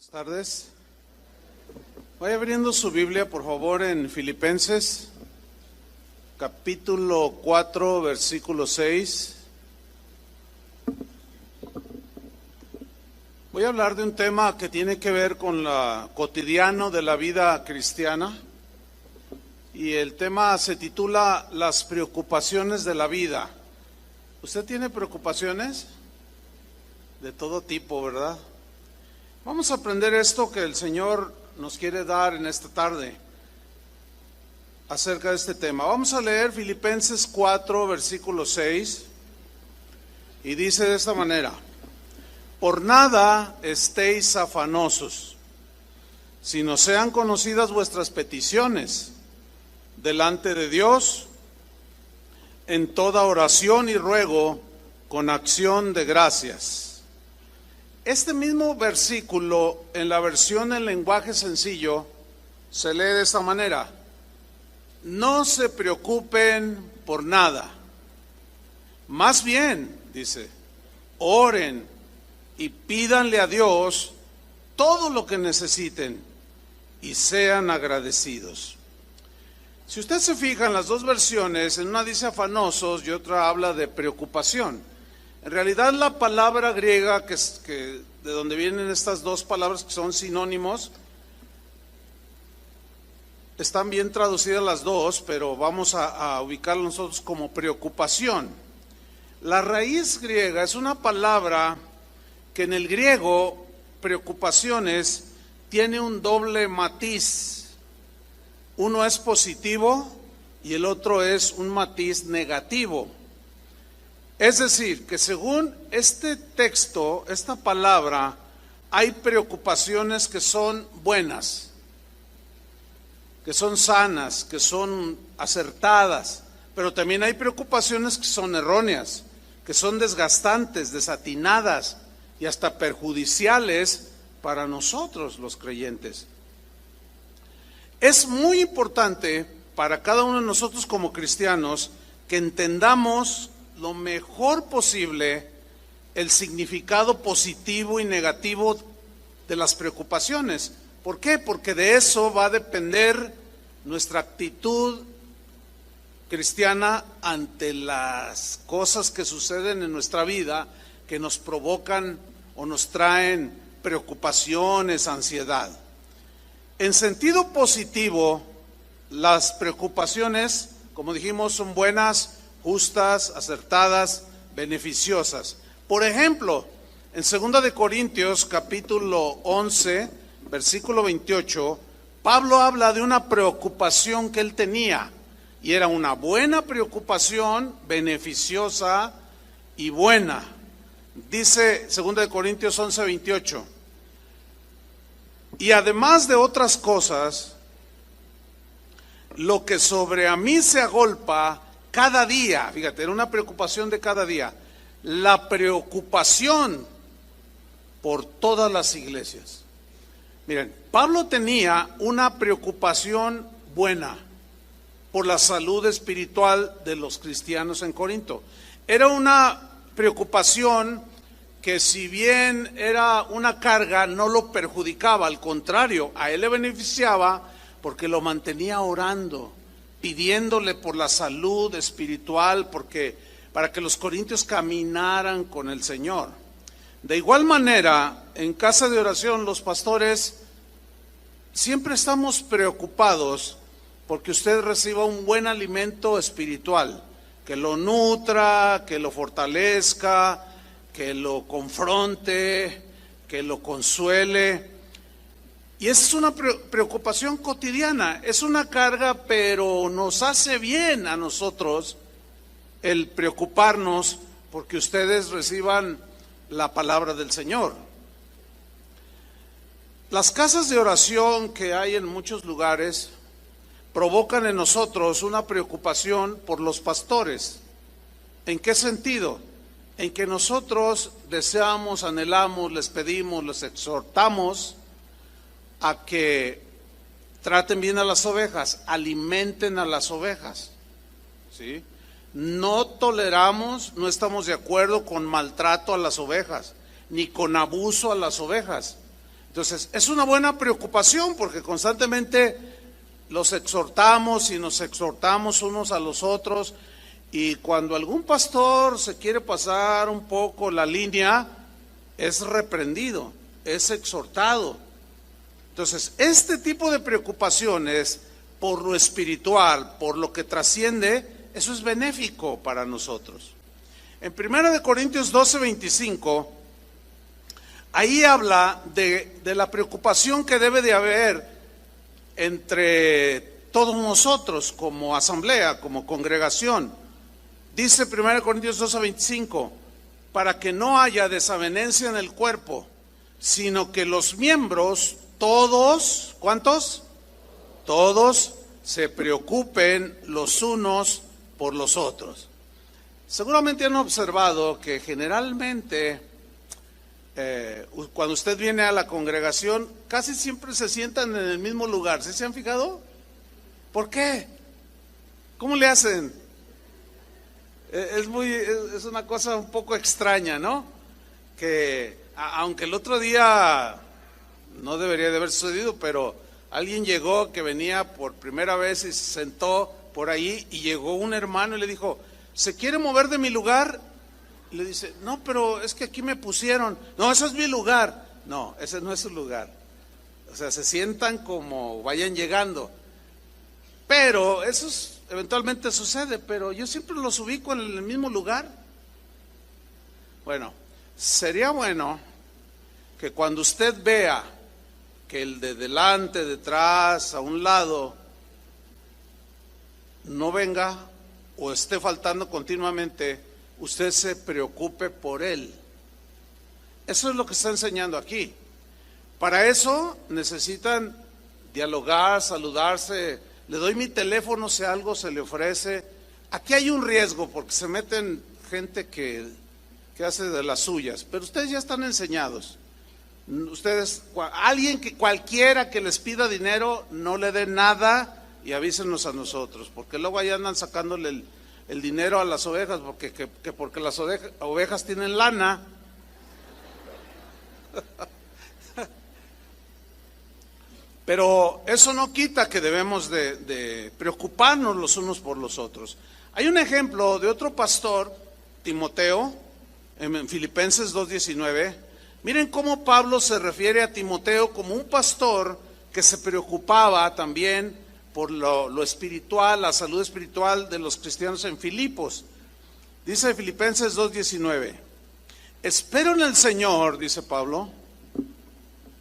Buenas tardes. Vaya abriendo su Biblia, por favor, en Filipenses, capítulo 4, versículo 6. Voy a hablar de un tema que tiene que ver con lo cotidiano de la vida cristiana. Y el tema se titula Las preocupaciones de la vida. ¿Usted tiene preocupaciones? De todo tipo, ¿verdad? Vamos a aprender esto que el Señor nos quiere dar en esta tarde acerca de este tema. Vamos a leer Filipenses 4, versículo 6, y dice de esta manera: por nada estéis afanosos, sino sean conocidas vuestras peticiones delante de Dios en toda oración y ruego con acción de gracias. Este mismo versículo en la versión en lenguaje sencillo se lee de esta manera: no se preocupen por nada, más bien, dice, oren y pídanle a Dios todo lo que necesiten y sean agradecidos. Si usted se fija en las dos versiones, en una dice afanosos y otra habla de preocupación. En realidad la palabra griega de donde vienen estas dos palabras que son sinónimos, están bien traducidas las dos, pero vamos a ubicarlo nosotros como preocupación. La raíz griega es una palabra que en el griego, preocupaciones, tiene un doble matiz. Uno es positivo y el otro es un matiz negativo. Es decir, que según este texto, esta palabra, hay preocupaciones que son buenas, que son sanas, que son acertadas, pero también hay preocupaciones que son erróneas, que son desgastantes, desatinadas y hasta perjudiciales para nosotros los creyentes. Es muy importante para cada uno de nosotros como cristianos que entendamos lo mejor posible el significado positivo y negativo de las preocupaciones. ¿Por qué? Porque de eso va a depender nuestra actitud cristiana ante las cosas que suceden en nuestra vida que nos provocan o nos traen preocupaciones, ansiedad. En sentido positivo, las preocupaciones, como dijimos, son buenas, justas, acertadas, beneficiosas. Por ejemplo, en 2 de Corintios capítulo 11, versículo 28, Pablo habla de una preocupación que él tenía, y era una buena preocupación, beneficiosa y buena. Dice 2 de Corintios 11, 28, y además de otras cosas, lo que sobre a mí se agolpa cada día, fíjate, era una preocupación de cada día, la preocupación por todas las iglesias. Miren, Pablo tenía una preocupación buena por la salud espiritual de los cristianos en Corinto. Era una preocupación que, si bien era una carga, no lo perjudicaba, al contrario, a él le beneficiaba porque lo mantenía orando, pidiéndole por la salud espiritual, para que los corintios caminaran con el Señor. De igual manera, en casa de oración, los pastores siempre estamos preocupados porque usted reciba un buen alimento espiritual, que lo nutra, que lo fortalezca, que lo confronte, que lo consuele. Y esa es una preocupación cotidiana, es una carga, pero nos hace bien a nosotros el preocuparnos porque ustedes reciban la palabra del Señor. Las casas de oración que hay en muchos lugares provocan en nosotros una preocupación por los pastores. ¿En qué sentido? En que nosotros deseamos, anhelamos, les pedimos, les exhortamos a que traten bien a las ovejas, alimenten a las ovejas, ¿sí? No toleramos, no estamos de acuerdo con maltrato a las ovejas, ni con abuso a las ovejas. Entonces, es una buena preocupación porque constantemente los exhortamos y nos exhortamos unos a los otros, y cuando algún pastor se quiere pasar un poco la línea, es reprendido, es exhortado. Entonces, este tipo de preocupaciones por lo espiritual, por lo que trasciende, eso es benéfico para nosotros. En 1 Corintios 12:25, ahí habla de la preocupación que debe de haber entre todos nosotros como asamblea, como congregación. Dice 1 Corintios 12:25, para que no haya desavenencia en el cuerpo, sino que los miembros, todos, ¿cuántos? Todos se preocupen los unos por los otros. Seguramente han observado que generalmente cuando usted viene a la congregación, casi siempre se sientan en el mismo lugar. ¿Sí se han fijado? ¿Por qué? ¿Cómo le hacen? Es una cosa un poco extraña, ¿no? Que aunque el otro día no debería de haber sucedido, pero alguien llegó que venía por primera vez y se sentó por ahí, y llegó un hermano y le dijo, ¿se quiere mover de mi lugar? Y le dice, no, pero es que aquí me pusieron. No, eso es mi lugar. No, ese no es su lugar. O sea, se sientan como vayan llegando. Pero eso eventualmente sucede, pero yo siempre los ubico en el mismo lugar. Bueno, sería bueno que cuando usted vea que el de delante, detrás, a un lado, no venga o esté faltando continuamente, usted se preocupe por él. Eso es lo que está enseñando aquí. Para eso necesitan dialogar, saludarse. Le doy mi teléfono si algo se le ofrece. Aquí hay un riesgo porque se meten gente que hace de las suyas, pero ustedes ya están enseñados. Ustedes, alguien que cualquiera que les pida dinero, no le den nada y avísenos a nosotros, porque luego ahí andan sacándole el dinero a las ovejas, porque las ovejas tienen lana. Pero eso no quita que debemos de preocuparnos los unos por los otros. Hay un ejemplo de otro pastor, Timoteo, en Filipenses 2:19. Miren cómo Pablo se refiere a Timoteo como un pastor que se preocupaba también por lo espiritual, la salud espiritual de los cristianos en Filipos. Dice Filipenses 2:19, espero en el Señor, dice Pablo,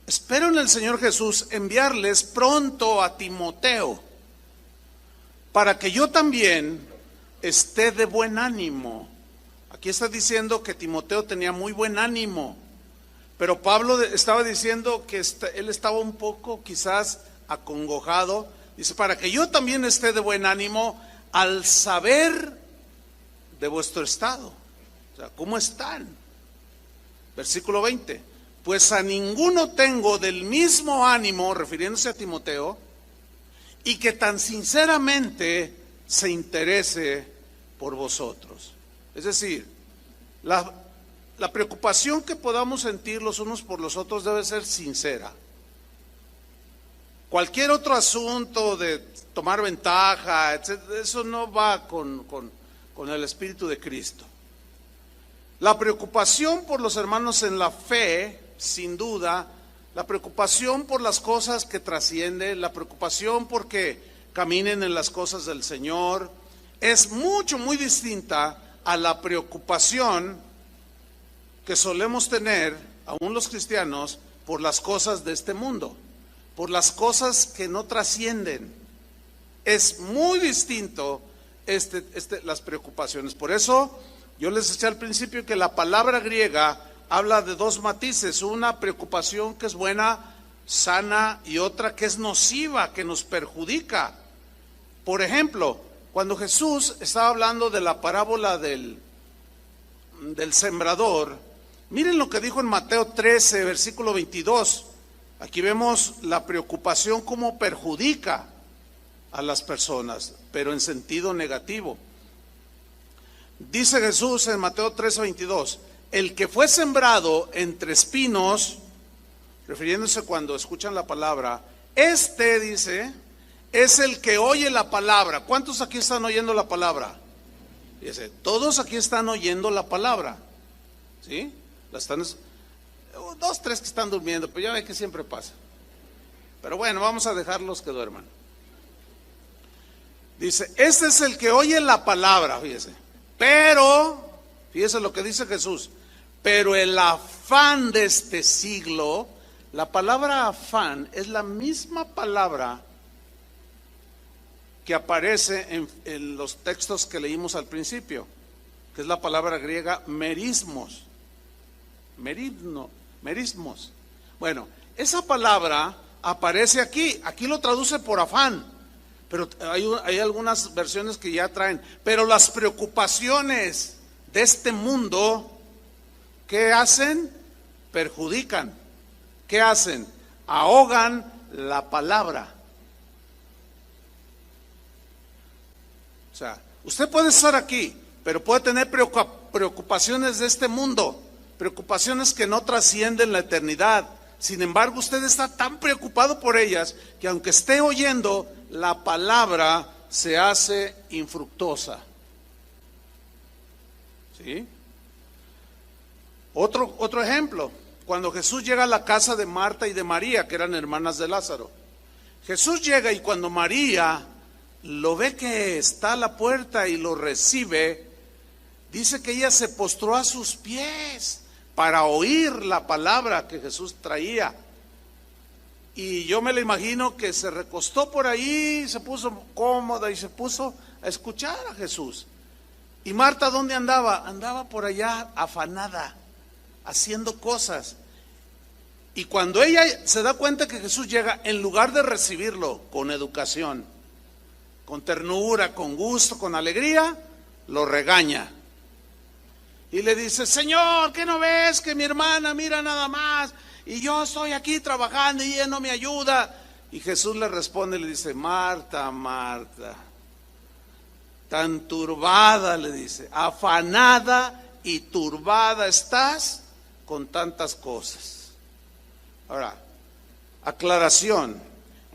espero en el Señor Jesús enviarles pronto a Timoteo, para que yo también esté de buen ánimo. Aquí está diciendo que Timoteo tenía muy buen ánimo, pero Pablo estaba diciendo que él estaba un poco quizás acongojado. Dice, para que yo también esté de buen ánimo al saber de vuestro estado. O sea, ¿cómo están? Versículo 20. Pues a ninguno tengo del mismo ánimo, refiriéndose a Timoteo, y que tan sinceramente se interese por vosotros. Es decir, la preocupación que podamos sentir los unos por los otros debe ser sincera. Cualquier otro asunto de tomar ventaja, etcétera, eso no va con el Espíritu de Cristo. La preocupación por los hermanos en la fe, sin duda, la preocupación por las cosas que trascienden, la preocupación porque caminen en las cosas del Señor, es muy distinta a la preocupación que solemos tener, aún los cristianos, por las cosas de este mundo, por las cosas que no trascienden. Es muy distinto las preocupaciones. Por eso yo les decía al principio que la palabra griega habla de dos matices: una preocupación que es buena, sana, y otra que es nociva, que nos perjudica. Por ejemplo, cuando Jesús estaba hablando de la parábola del sembrador, miren lo que dijo en Mateo 13, versículo 22. Aquí vemos la preocupación cómo perjudica a las personas, pero en sentido negativo. Dice Jesús en Mateo 13:22, el que fue sembrado entre espinos, refiriéndose cuando escuchan la palabra, este, dice, es el que oye la palabra. ¿Cuántos aquí están oyendo la palabra? Dice, todos aquí están oyendo la palabra. ¿Sí? La están, dos, tres que están durmiendo, pero ya ve que siempre pasa. Pero bueno, vamos a dejarlos que duerman. Dice, este es el que oye la palabra, fíjese. Pero, fíjese lo que dice Jesús, pero el afán de este siglo, la palabra afán es la misma palabra que aparece en los textos que leímos al principio, que es la palabra griega merismos. Merismos. Bueno, esa palabra aparece aquí lo traduce por afán, pero hay algunas versiones que ya traen, pero las preocupaciones de este mundo, ¿qué hacen? Perjudican. ¿Qué hacen? Ahogan la palabra. O sea, usted puede estar aquí, pero puede tener preocupaciones de este mundo, preocupaciones que no trascienden la eternidad. Sin embargo, usted está tan preocupado por ellas que aunque esté oyendo, la palabra se hace infructuosa. ¿Sí? Otro ejemplo, cuando Jesús llega a la casa de Marta y de María, que eran hermanas de Lázaro. Jesús llega y cuando María lo ve que está a la puerta y lo recibe, dice que ella se postró a sus pies para oír la palabra que Jesús traía. Y yo me lo imagino que se recostó por ahí, se puso cómoda y se puso a escuchar a Jesús. ¿Y Marta dónde andaba? Andaba por allá afanada, haciendo cosas. Y cuando ella se da cuenta que Jesús llega, en lugar de recibirlo con educación, con ternura, con gusto, con alegría, lo regaña. Y le dice, Señor, ¿qué no ves que mi hermana mira nada más? Y yo estoy aquí trabajando y ella no me ayuda. Y Jesús le responde y le dice, Marta, Marta, tan turbada, le dice, afanada y turbada estás con tantas cosas. Ahora, aclaración.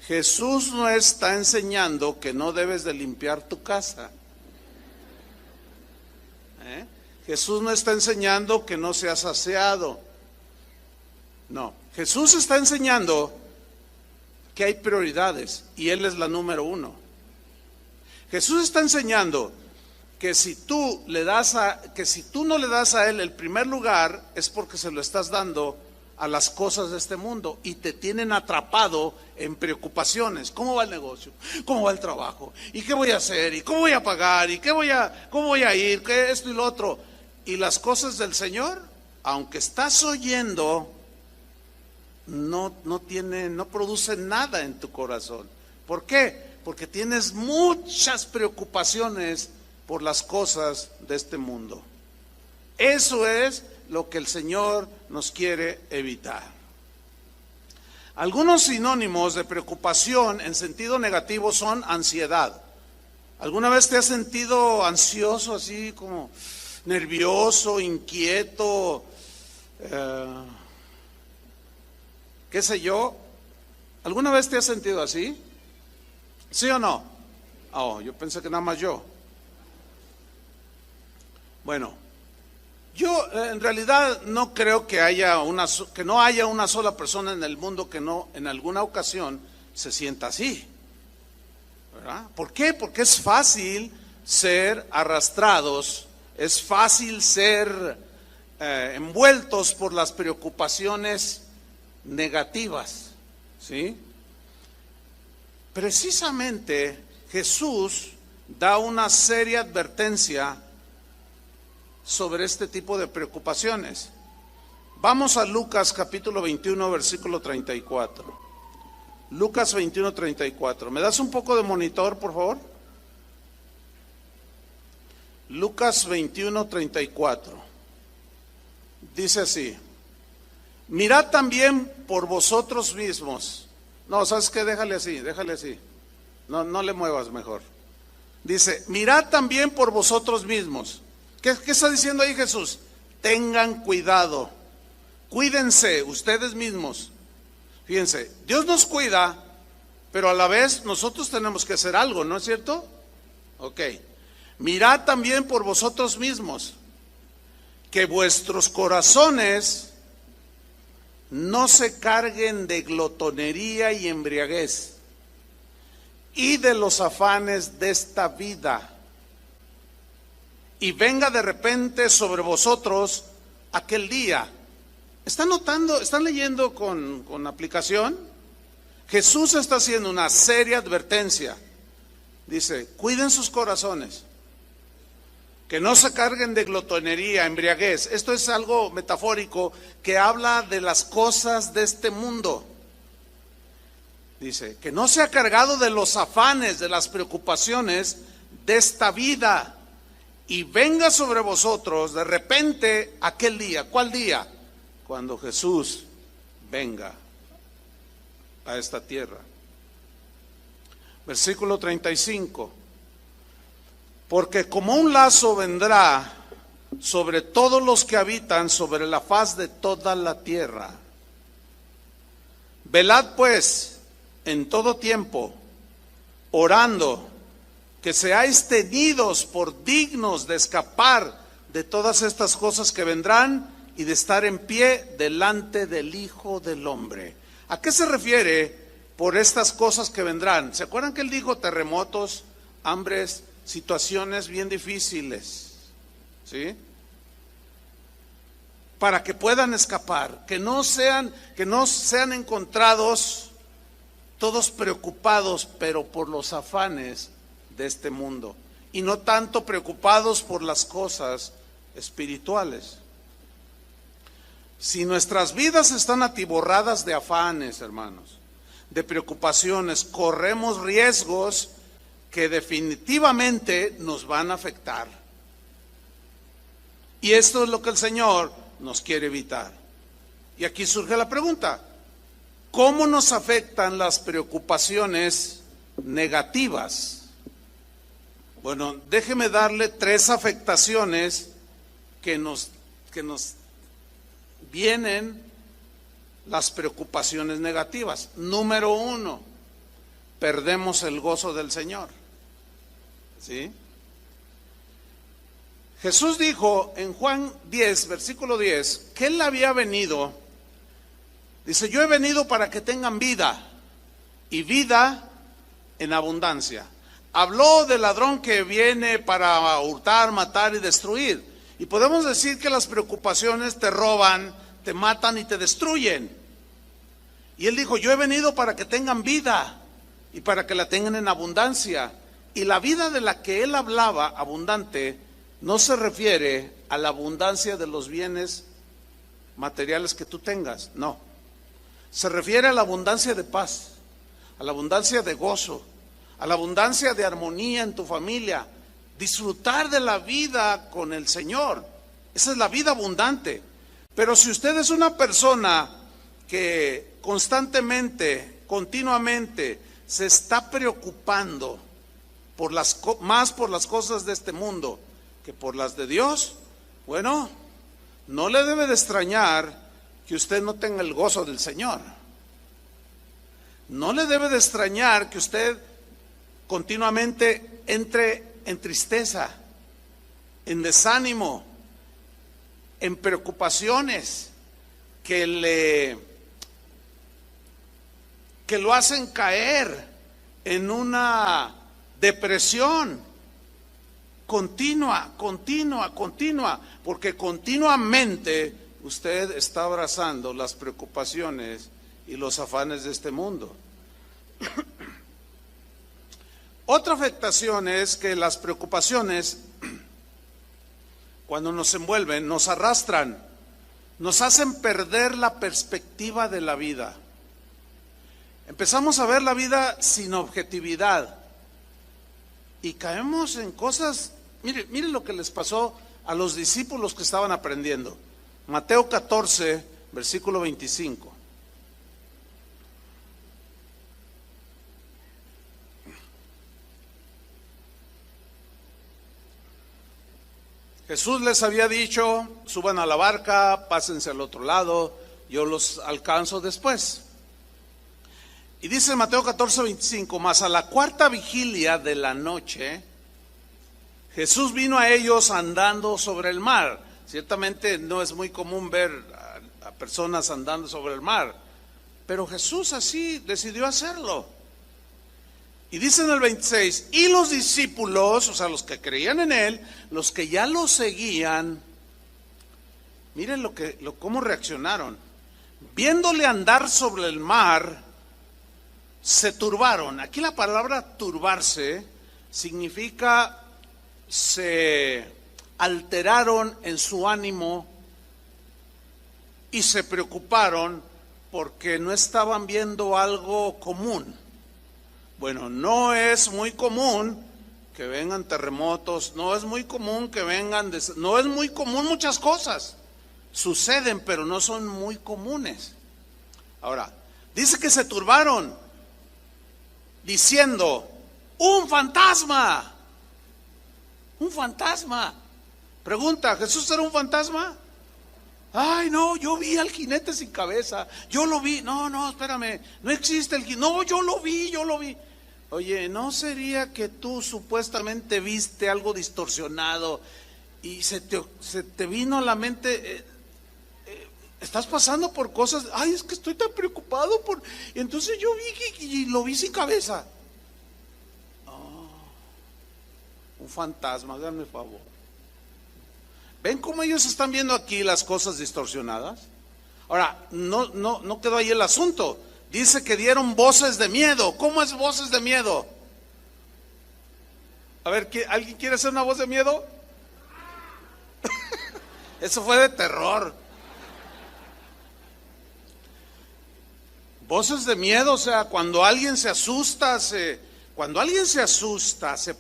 Jesús no está enseñando que no debes de limpiar tu casa. Jesús no está enseñando que no seas aseado. No, Jesús está enseñando que hay prioridades y Él es la número uno. Jesús está enseñando que si tú no le das a Él el primer lugar, es porque se lo estás dando a las cosas de este mundo y te tienen atrapado en preocupaciones. ¿Cómo va el negocio? ¿Cómo va el trabajo? ¿Y qué voy a hacer? ¿Y cómo voy a pagar? ¿Y cómo voy a ir? ¿Qué esto y lo otro? Y las cosas del Señor, aunque estás oyendo, no producen nada en tu corazón. ¿Por qué? Porque tienes muchas preocupaciones por las cosas de este mundo. Eso es lo que el Señor nos quiere evitar. Algunos sinónimos de preocupación en sentido negativo son ansiedad. ¿Alguna vez te has sentido ansioso, así como nervioso, inquieto, qué sé yo? ¿Alguna vez te has sentido así? ¿Sí o no? Oh, yo pensé que nada más yo. Bueno, yo en realidad no creo que no haya una sola persona en el mundo que no en alguna ocasión se sienta así, ¿verdad? ¿Por qué? Porque es fácil ser arrastrados, es fácil ser envueltos por las preocupaciones negativas, ¿sí? Precisamente Jesús da una seria advertencia sobre este tipo de preocupaciones. Vamos a Lucas capítulo 21, versículo 34. Lucas 21, 34. ¿Me das un poco de monitor, por favor? Lucas 21, 34. Dice así: mirad también por vosotros mismos. No, ¿sabes qué? Déjale así. No le muevas mejor. Dice, mirad también por vosotros mismos. ¿Qué está diciendo ahí Jesús? Tengan cuidado, cuídense ustedes mismos Fíjense, Dios nos cuida, pero a la vez nosotros tenemos que hacer algo, ¿no es cierto? Ok. Mirad también por vosotros mismos, que vuestros corazones no se carguen de glotonería y embriaguez y de los afanes de esta vida, y venga de repente sobre vosotros aquel día. ¿Están notando? ¿Están leyendo con aplicación? Jesús está haciendo una seria advertencia. Dice, cuiden sus corazones, que no se carguen de glotonería, embriaguez. Esto es algo metafórico que habla de las cosas de este mundo. Dice, que no se ha cargado de los afanes, de las preocupaciones de esta vida, y venga sobre vosotros de repente aquel día. ¿Cuál día? Cuando Jesús venga a esta tierra. Versículo 35. Porque como un lazo vendrá sobre todos los que habitan sobre la faz de toda la tierra. Velad pues en todo tiempo, orando, que seáis tenidos por dignos de escapar de todas estas cosas que vendrán y de estar en pie delante del Hijo del Hombre. ¿A qué se refiere por estas cosas que vendrán? ¿Se acuerdan que él dijo terremotos, hambres, situaciones bien difíciles? ¿Sí? Para que puedan escapar, que no sean encontrados todos preocupados, pero por los afanes de este mundo, y no tanto preocupados por las cosas espirituales. Si nuestras vidas están atiborradas de afanes, hermanos, de preocupaciones, corremos riesgos que definitivamente nos van a afectar. Y esto es lo que el Señor nos quiere evitar. Y aquí surge la pregunta: ¿cómo nos afectan las preocupaciones negativas? Bueno, déjeme darle 3 afectaciones que nos vienen las preocupaciones negativas. Número 1, perdemos el gozo del Señor. ¿Sí? Jesús dijo en Juan 10, versículo 10, que Él había venido, dice, yo he venido para que tengan vida, y vida en abundancia. Habló del ladrón que viene para hurtar, matar y destruir. Y podemos decir que las preocupaciones te roban, te matan y te destruyen. Y Él dijo, yo he venido para que tengan vida y para que la tengan en abundancia. Y la vida de la que Él hablaba, abundante, no se refiere a la abundancia de los bienes materiales que tú tengas, no. Se refiere a la abundancia de paz, a la abundancia de gozo, a la abundancia de armonía en tu familia, disfrutar de la vida con el Señor. Esa es la vida abundante. Pero si usted es una persona que constantemente, continuamente se está preocupando más por las cosas de este mundo que por las de Dios, bueno, no le debe de extrañar que usted no tenga el gozo del Señor. No le debe de extrañar que usted continuamente entre en tristeza, en desánimo, en preocupaciones que lo hacen caer en una depresión continua, porque continuamente usted está abrazando las preocupaciones y los afanes de este mundo. Otra afectación es que las preocupaciones, cuando nos envuelven, nos arrastran, nos hacen perder la perspectiva de la vida. Empezamos a ver la vida sin objetividad y caemos en cosas. Mire lo que les pasó a los discípulos que estaban aprendiendo. Mateo 14, versículo 25. Jesús les había dicho, suban a la barca, pásense al otro lado, yo los alcanzo después. Y dice en Mateo 14:25, mas a la cuarta vigilia de la noche, Jesús vino a ellos andando sobre el mar. Ciertamente no es muy común ver a personas andando sobre el mar, pero Jesús así decidió hacerlo. Y dice en el 26, y los discípulos, o sea, los que creían en él, los que ya lo seguían, miren cómo reaccionaron. Viéndole andar sobre el mar, se turbaron. Aquí la palabra turbarse significa se alteraron en su ánimo y se preocuparon porque no estaban viendo algo común. Bueno, no es muy común que vengan terremotos, no es muy común que vengan, no es muy común muchas cosas. Suceden, pero no son muy comunes. Ahora, dice que se turbaron, diciendo, ¡un fantasma! ¡Un fantasma! Pregunta, ¿Jesús era un fantasma? Ay, no, yo vi al jinete sin cabeza, yo lo vi. No, espérame, no existe el jinete. No, yo lo vi. Oye, ¿no sería que tú supuestamente viste algo distorsionado y se te vino a la mente, estás pasando por cosas, ay, es que estoy tan preocupado y entonces yo vi y lo vi sin cabeza? Oh, un fantasma, háganme favor. ¿Ven cómo ellos están viendo aquí las cosas distorsionadas? Ahora, no quedó ahí el asunto. Dice que dieron voces de miedo. ¿Cómo es voces de miedo? A ver, ¿alguien quiere hacer una voz de miedo? Eso fue de terror. Voces de miedo, o sea, cuando alguien se asusta, se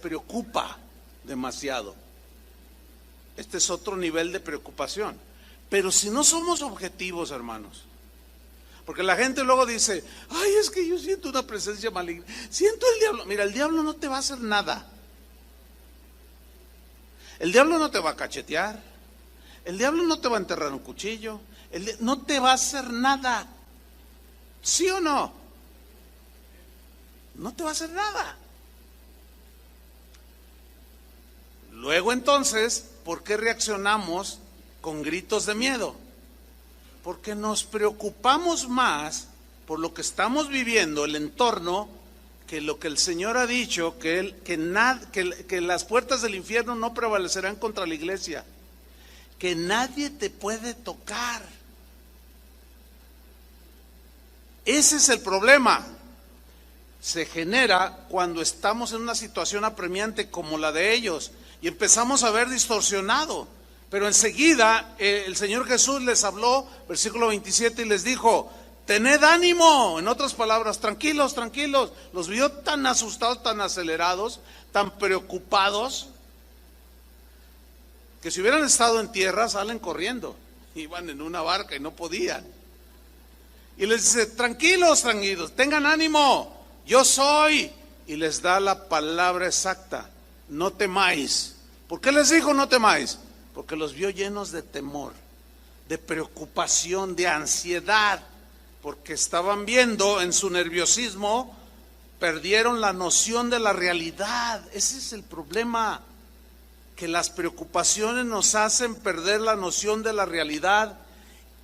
preocupa demasiado. Este es otro nivel de preocupación. Pero si no somos objetivos, hermanos, porque la gente luego dice, ay, es que yo siento una presencia maligna, siento el diablo. Mira, el diablo no te va a hacer nada. El diablo no te va a cachetear, el diablo no te va a enterrar un cuchillo, no te va a hacer nada. ¿Sí o no? No te va a hacer nada. Luego entonces, ¿por qué reaccionamos con gritos de miedo? Porque nos preocupamos más por lo que estamos viviendo, el entorno, que lo que el Señor ha dicho, que las puertas del infierno no prevalecerán contra la iglesia, que nadie te puede tocar. Ese es el problema. Se genera cuando estamos en una situación apremiante como la de ellos y empezamos a ver distorsionado. Pero enseguida el Señor Jesús les habló, versículo 27, y les dijo, tened ánimo. En otras palabras, tranquilos. Los vio tan asustados, tan acelerados, tan preocupados, que si hubieran estado en tierra salen corriendo. Iban en una barca y no podían. Y les dice, tranquilos, tengan ánimo, yo soy. Y les da la palabra exacta, no temáis. ¿Por qué les dijo no temáis? Porque los vio llenos de temor, de preocupación, de ansiedad, porque estaban viendo en su nerviosismo, perdieron la noción de la realidad. Ese es el problema, que las preocupaciones nos hacen perder la noción de la realidad.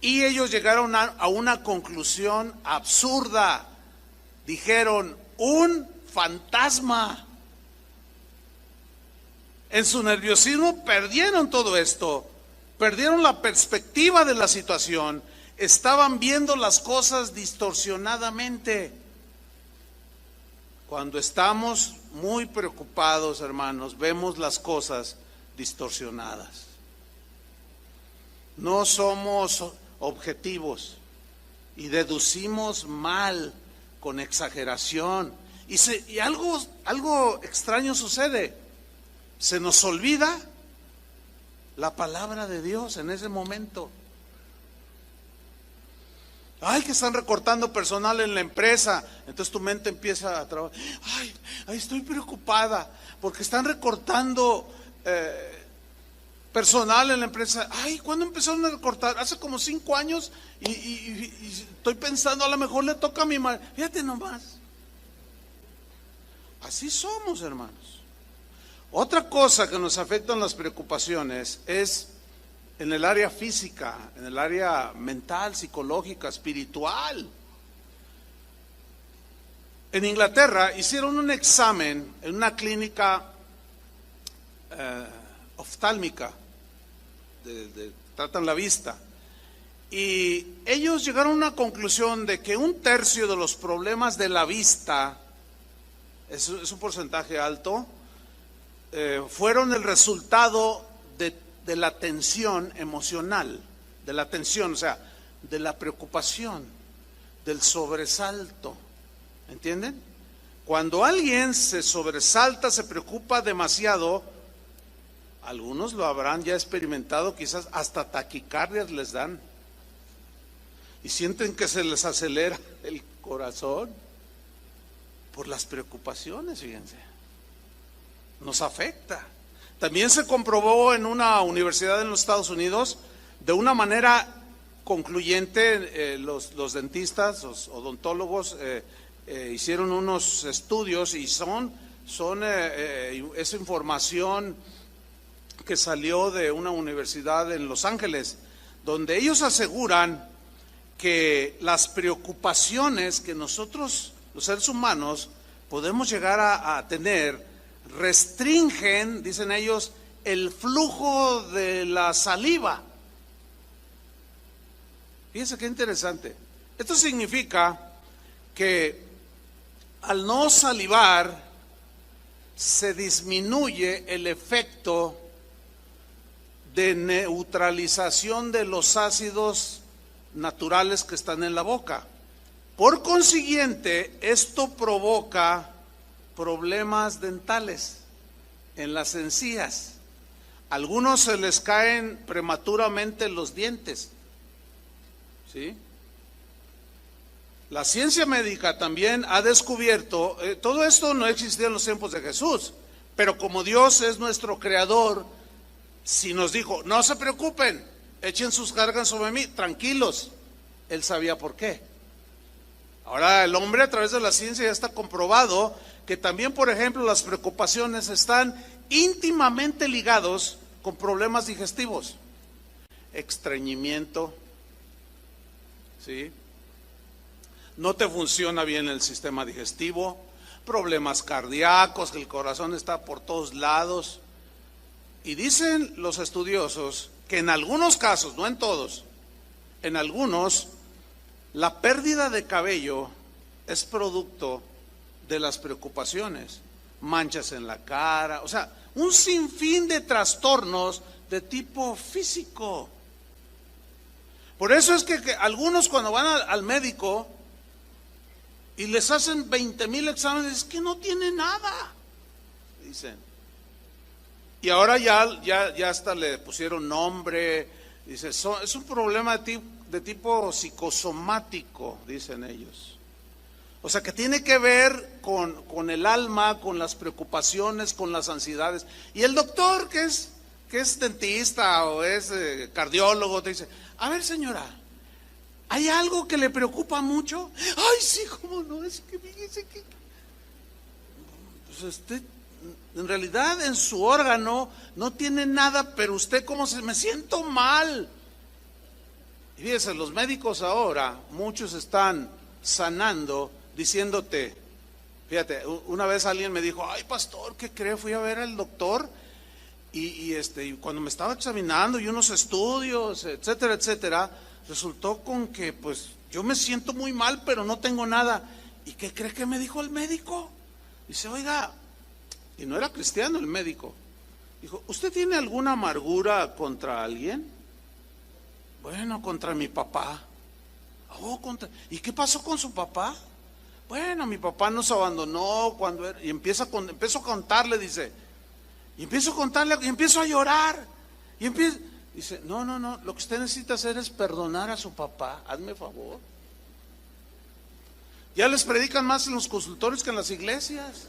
Y ellos llegaron a una conclusión absurda. Dijeron, un fantasma. En su nerviosismo perdieron todo esto, perdieron la perspectiva de la situación, estaban viendo las cosas distorsionadamente. Cuando estamos muy preocupados, hermanos, vemos las cosas distorsionadas. No somos objetivos y deducimos mal, con exageración, y algo extraño sucede. Se nos olvida la palabra de Dios en ese momento. Ay, que están recortando personal en la empresa. Entonces tu mente empieza a trabajar. Ay, estoy preocupada porque están recortando personal en la empresa. Ay, ¿cuándo empezaron a recortar? Hace como 5 años y estoy pensando, a lo mejor le toca a mi madre. Fíjate nomás. Así somos, hermanos. Otra cosa que nos afectan las preocupaciones es en el área física, en el área mental, psicológica, espiritual. En Inglaterra hicieron un examen en una clínica oftálmica, tratan la vista, y ellos llegaron a una conclusión de que 1/3 de los problemas de la vista, es un porcentaje alto, fueron el resultado de la tensión emocional, de la tensión, o sea, de la preocupación, del sobresalto. ¿Entienden? Cuando alguien se sobresalta, se preocupa demasiado, algunos lo habrán ya experimentado, quizás hasta taquicardias les dan y sienten que se les acelera el corazón por las preocupaciones. Fíjense, nos afecta. También se comprobó en una universidad en los Estados Unidos de una manera concluyente. Los dentistas, los odontólogos hicieron unos estudios y es información que salió de una universidad en Los Ángeles, donde ellos aseguran que las preocupaciones que nosotros, los seres humanos, podemos llegar a tener, restringen, dicen ellos, el flujo de la saliva. Fíjense qué interesante. Esto significa que al no salivar se disminuye el efecto de neutralización de los ácidos naturales que están en la boca. Por consiguiente, esto provoca problemas dentales en las encías. A algunos se les caen prematuramente los dientes, ¿sí? La ciencia médica también ha descubierto, todo esto no existía en los tiempos de Jesús, pero como Dios es nuestro creador, si nos dijo, no se preocupen, echen sus cargas sobre mí, tranquilos, Él sabía por qué. Ahora el hombre, a través de la ciencia, ya está comprobado que también, por ejemplo, las preocupaciones están íntimamente ligados con problemas digestivos, estreñimiento, ¿sí? No te funciona bien el sistema digestivo, problemas cardíacos, que el corazón está por todos lados. Y dicen los estudiosos que en algunos casos, no en todos, en algunos, la pérdida de cabello es producto de las preocupaciones, manchas en la cara, o sea, un sinfín de trastornos de tipo físico. Por eso es que algunos cuando van al médico y les hacen 20,000 exámenes, es que no tiene nada, dicen. Y ahora ya hasta le pusieron nombre, dice, es un problema de tipo psicosomático, dicen ellos. O sea, que tiene que ver con el alma, con las preocupaciones, con las ansiedades. Y el doctor, que es dentista o es cardiólogo, te dice, a ver señora, ¿hay algo que le preocupa mucho? Ay, sí, cómo no, es que fíjese que pues usted en realidad en su órgano no tiene nada, pero usted cómo me siento mal. Y fíjese, los médicos ahora, muchos están sanando diciéndote, fíjate, una vez alguien me dijo, ay pastor, ¿qué cree? Fui a ver al doctor y cuando me estaba examinando y unos estudios, etcétera, etcétera, resultó con que pues yo me siento muy mal, pero no tengo nada. ¿Y qué cree que me dijo el médico? Dice, oiga, y no era cristiano el médico, dijo, ¿usted tiene alguna amargura contra alguien? Bueno, contra mi papá. Oh, ¿y qué pasó con su papá? Bueno, mi papá nos abandonó y empiezo a contarle, dice, y empiezo a contarle, y empiezo a llorar, dice, no, lo que usted necesita hacer es perdonar a su papá, hazme favor. Ya les predican más en los consultorios que en las iglesias.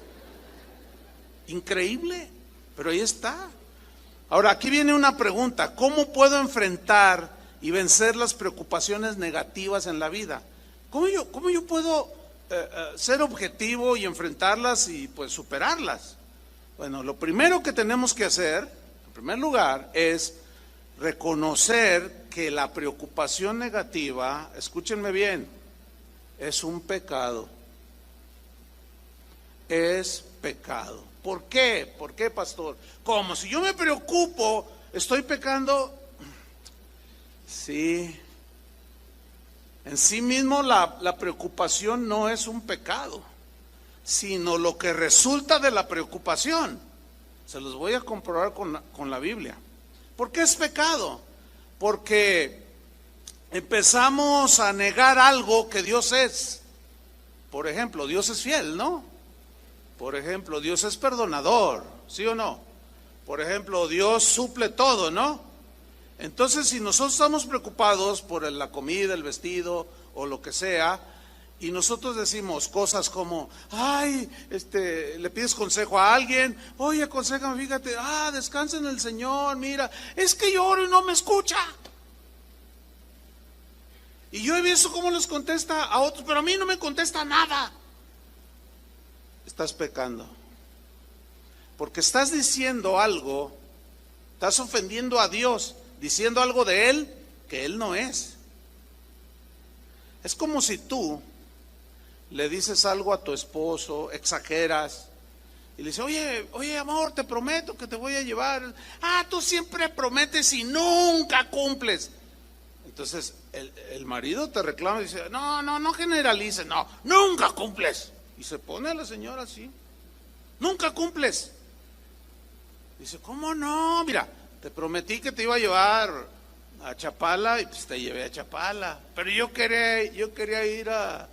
Increíble, pero ahí está. Ahora, aquí viene una pregunta: ¿cómo puedo enfrentar y vencer las preocupaciones negativas en la vida? ¿Cómo yo puedo ser objetivo y enfrentarlas y pues superarlas? Bueno, lo primero que tenemos que hacer, en primer lugar, es reconocer que la preocupación negativa, escúchenme bien, es un pecado. Es pecado. ¿Por qué? ¿Por qué, pastor? ¿Cómo? Si yo me preocupo, ¿estoy pecando? Sí. En sí mismo la preocupación no es un pecado, sino lo que resulta de la preocupación. Se los voy a comprobar con la Biblia. ¿Por qué es pecado? Porque empezamos a negar algo que Dios es. Por ejemplo, Dios es fiel, ¿no? Por ejemplo, Dios es perdonador, ¿sí o no? Por ejemplo, Dios suple todo, ¿no? Entonces, si nosotros estamos preocupados por la comida, el vestido o lo que sea, y nosotros decimos cosas como, ay, le pides consejo a alguien, oye, aconséjame, fíjate, descansa en el Señor, mira, es que yo oro y no me escucha. Y yo he visto cómo les contesta a otros, pero a mí no me contesta nada. Estás pecando, porque estás diciendo algo, estás ofendiendo a Dios, diciendo algo de Él que Él no es. Es como si tú le dices algo a tu esposo, exageras, y le dices, oye amor, te prometo que te voy a llevar. Tú siempre prometes y nunca cumples. Entonces el marido te reclama y dice, no generalices, nunca cumples. Y se pone a la señora así, nunca cumples. Dice, ¿cómo no? Mira, te prometí que te iba a llevar a Chapala y pues te llevé a Chapala, pero yo quería ir a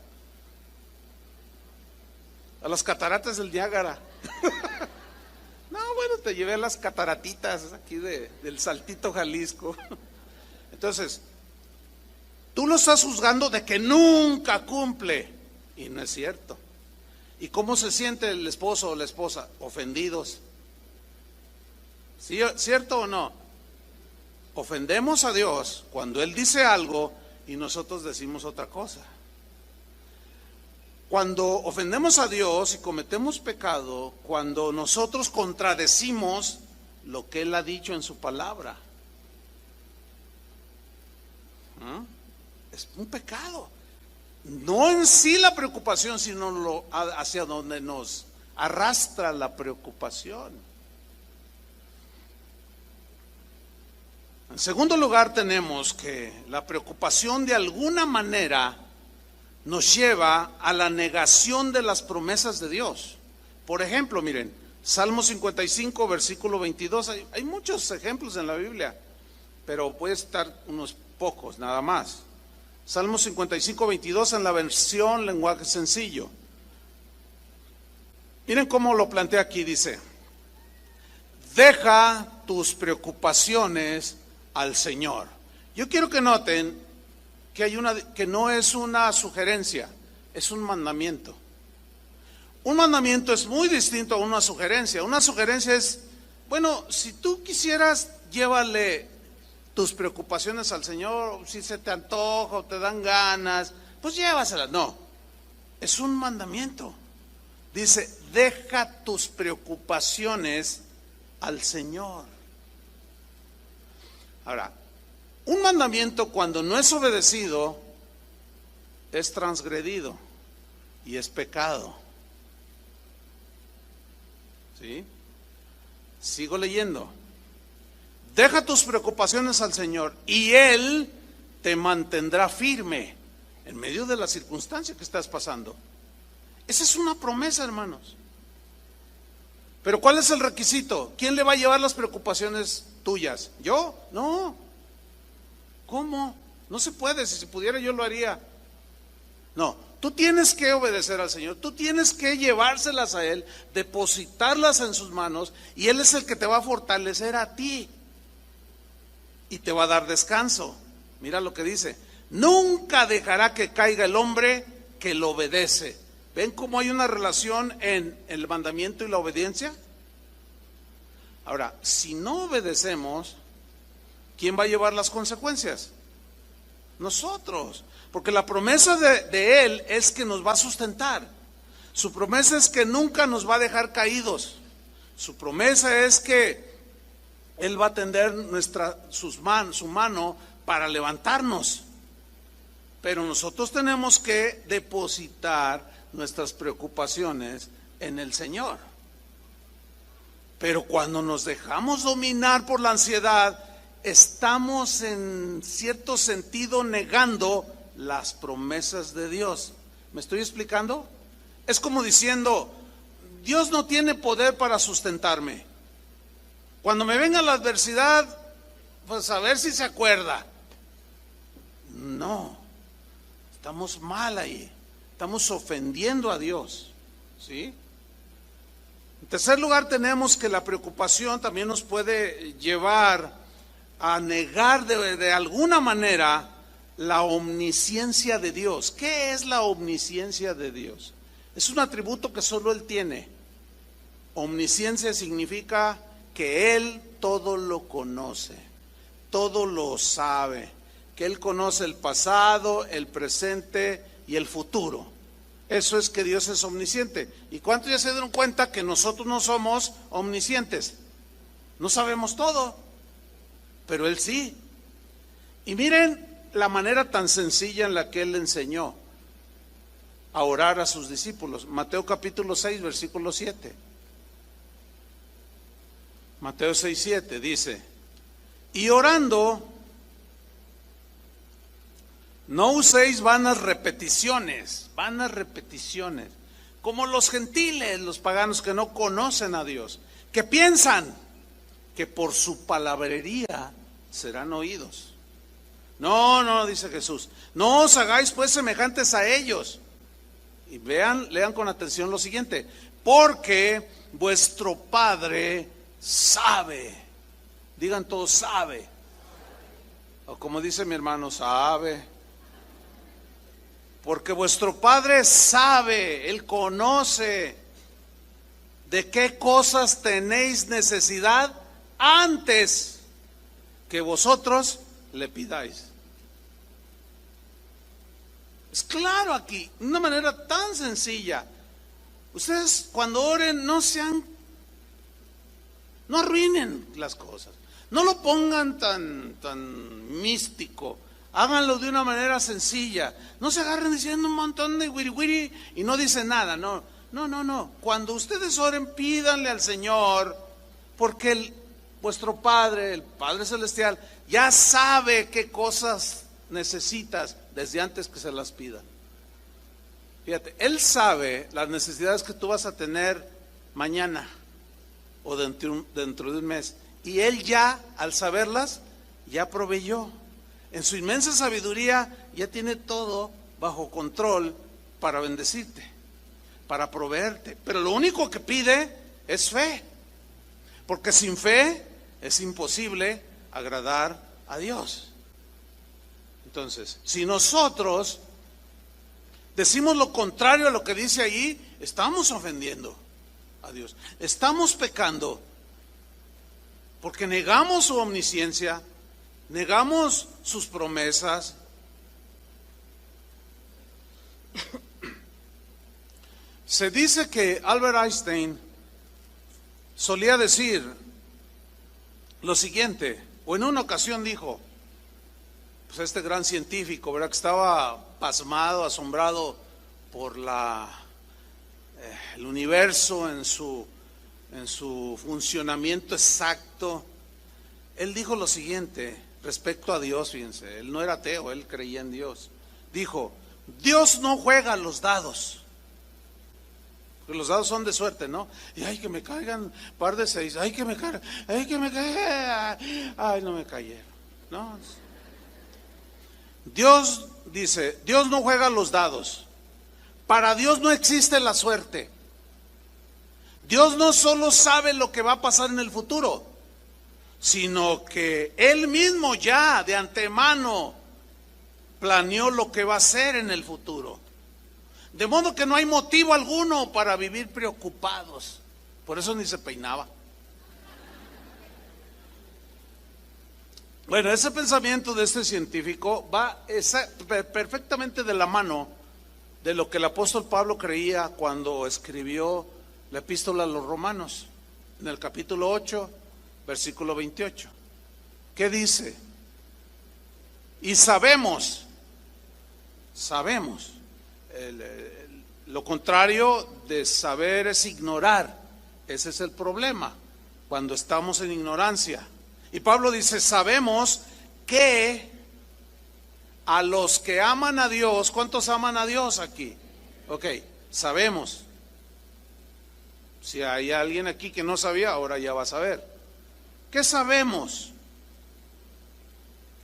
las cataratas del Niágara. No, bueno, te llevé a las cataratitas aquí del Saltito, Jalisco. Entonces, tú lo estás juzgando de que nunca cumple, y no es cierto. ¿Y cómo se siente el esposo o la esposa? Ofendidos. ¿Sí, cierto o no? Ofendemos a Dios cuando Él dice algo y nosotros decimos otra cosa. Cuando ofendemos a Dios y cometemos pecado, cuando nosotros contradecimos lo que Él ha dicho en su palabra, es un pecado. No en sí la preocupación, sino hacia donde nos arrastra la preocupación. En segundo lugar, tenemos que la preocupación de alguna manera nos lleva a la negación de las promesas de Dios. Por ejemplo, miren, Salmo 55, versículo 22, hay muchos ejemplos en la Biblia, pero voy a citar unos pocos nada más. Salmo 55, 22 en la versión lenguaje sencillo. Miren cómo lo plantea aquí, dice, deja tus preocupaciones al Señor. Yo quiero que noten que no es una sugerencia, es un mandamiento. Un mandamiento es muy distinto a una sugerencia. Una sugerencia es, bueno, si tú quisieras, llévale tus preocupaciones al Señor, si se te antoja o te dan ganas, pues llévaselas. No, es un mandamiento. Dice, deja tus preocupaciones al Señor. Ahora, un mandamiento cuando no es obedecido es transgredido y es pecado. ¿Sí? Sigo leyendo. Deja tus preocupaciones al Señor y Él te mantendrá firme en medio de la circunstancia que estás pasando. Esa es una promesa, hermanos. Pero ¿cuál es el requisito? ¿Quién le va a llevar las preocupaciones tuyas? ¿Yo? No. ¿Cómo? No se puede. Si se pudiera yo lo haría. No, tú tienes que obedecer al Señor. Tú tienes que llevárselas a Él, depositarlas en sus manos, y Él es el que te va a fortalecer a ti y te va a dar descanso. Mira lo que dice: nunca dejará que caiga el hombre que lo obedece. ¿Ven cómo hay una relación en el mandamiento y la obediencia? Ahora, si no obedecemos, ¿quién va a llevar las consecuencias? Nosotros, porque la promesa de Él es que nos va a sustentar. Su promesa es que nunca nos va a dejar caídos. Su promesa es que Él va a tender su mano para levantarnos. Pero nosotros tenemos que depositar nuestras preocupaciones en el Señor. Pero cuando nos dejamos dominar por la ansiedad, estamos en cierto sentido negando las promesas de Dios. ¿Me estoy explicando? Es como diciendo, Dios no tiene poder para sustentarme. Cuando me venga la adversidad, pues a ver si se acuerda. No, estamos mal ahí. Estamos ofendiendo a Dios, ¿sí? En tercer lugar, tenemos que la preocupación también nos puede llevar a negar de alguna manera la omnisciencia de Dios. ¿Qué es la omnisciencia de Dios? Es un atributo que solo Él tiene. Omnisciencia significa que Él todo lo conoce, todo lo sabe, que Él conoce el pasado, el presente y el futuro. Eso es que Dios es omnisciente. ¿Y cuántos ya se dieron cuenta que nosotros no somos omniscientes? No sabemos todo, pero Él sí. Y miren la manera tan sencilla en la que Él enseñó a orar a sus discípulos. Mateo capítulo 6, versículo 7. Mateo 6, 7 dice, y orando, no uséis vanas repeticiones, como los gentiles, los paganos que no conocen a Dios, que piensan que por su palabrería serán oídos. No, dice Jesús, no os hagáis pues semejantes a ellos. Y lean con atención lo siguiente, porque vuestro Padre sabe, digan todos sabe, o como dice mi hermano, sabe, porque vuestro Padre sabe, Él conoce de qué cosas tenéis necesidad antes que vosotros le pidáis. Es claro aquí, de una manera tan sencilla. Ustedes cuando oren no arruinen las cosas, no lo pongan tan místico, háganlo de una manera sencilla, no se agarren diciendo un montón de wiri wiri y no dicen nada, no, cuando ustedes oren pídanle al Señor, porque vuestro Padre, el Padre Celestial, ya sabe qué cosas necesitas desde antes que se las pidan. Fíjate, Él sabe las necesidades que tú vas a tener mañana o dentro de un mes, y Él ya, al saberlas, ya proveyó. En su inmensa sabiduría ya tiene todo bajo control para bendecirte, para proveerte. Pero lo único que pide es fe, porque sin fe es imposible agradar a Dios. Entonces, si nosotros decimos lo contrario a lo que dice ahí, estamos ofendiendo a Dios, estamos pecando, porque negamos su omnisciencia, negamos sus promesas. Se dice que Albert Einstein solía decir lo siguiente, o en una ocasión dijo, pues este gran científico, ¿verdad?, que estaba pasmado, asombrado por el universo en su funcionamiento exacto. Él dijo lo siguiente respecto a Dios, fíjense, él no era ateo, él creía en Dios. Dijo, Dios no juega los dados, porque los dados son de suerte, ¿no? Y ay, que me caigan par de 6, ay, que me caigan, ay, no me cayeron, ¿no? Dios dice, Dios no juega los dados. Para Dios no existe la suerte. Dios no solo sabe lo que va a pasar en el futuro, sino que Él mismo ya de antemano planeó lo que va a hacer en el futuro. De modo que no hay motivo alguno para vivir preocupados. Por eso ni se peinaba. Bueno, ese pensamiento de este científico va perfectamente de la mano de lo que el apóstol Pablo creía cuando escribió la epístola a los Romanos, en el capítulo 8, versículo 28. ¿Qué dice? Y sabemos, lo contrario de saber es ignorar. Ese es el problema, cuando estamos en ignorancia. Y Pablo dice, sabemos que a los que aman a Dios, ¿cuántos aman a Dios aquí? Ok, sabemos. Si hay alguien aquí que no sabía, ahora ya va a saber. ¿Qué sabemos?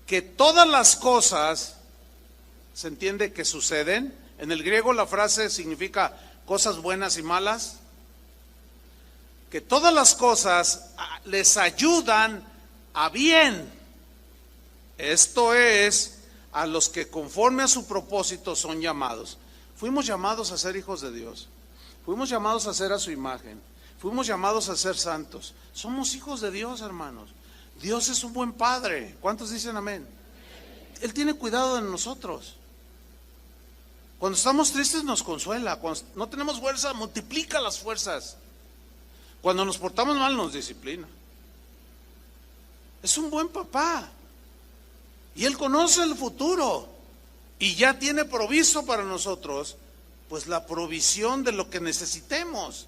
Que todas las cosas, ¿se entiende que suceden? En el griego la frase significa cosas buenas y malas. Que todas las cosas les ayudan a bien. Esto es, a los que conforme a su propósito son llamados. Fuimos llamados a ser hijos de Dios. Fuimos llamados a ser a su imagen. Fuimos llamados a ser santos. Somos hijos de Dios, hermanos. Dios es un buen padre. ¿Cuántos dicen amén? Él tiene cuidado de nosotros. Cuando estamos tristes nos consuela. Cuando no tenemos fuerza, multiplica las fuerzas. Cuando nos portamos mal nos disciplina. Es un buen papá. Y Él conoce el futuro. Y ya tiene provisto para nosotros, pues la provisión de lo que necesitemos.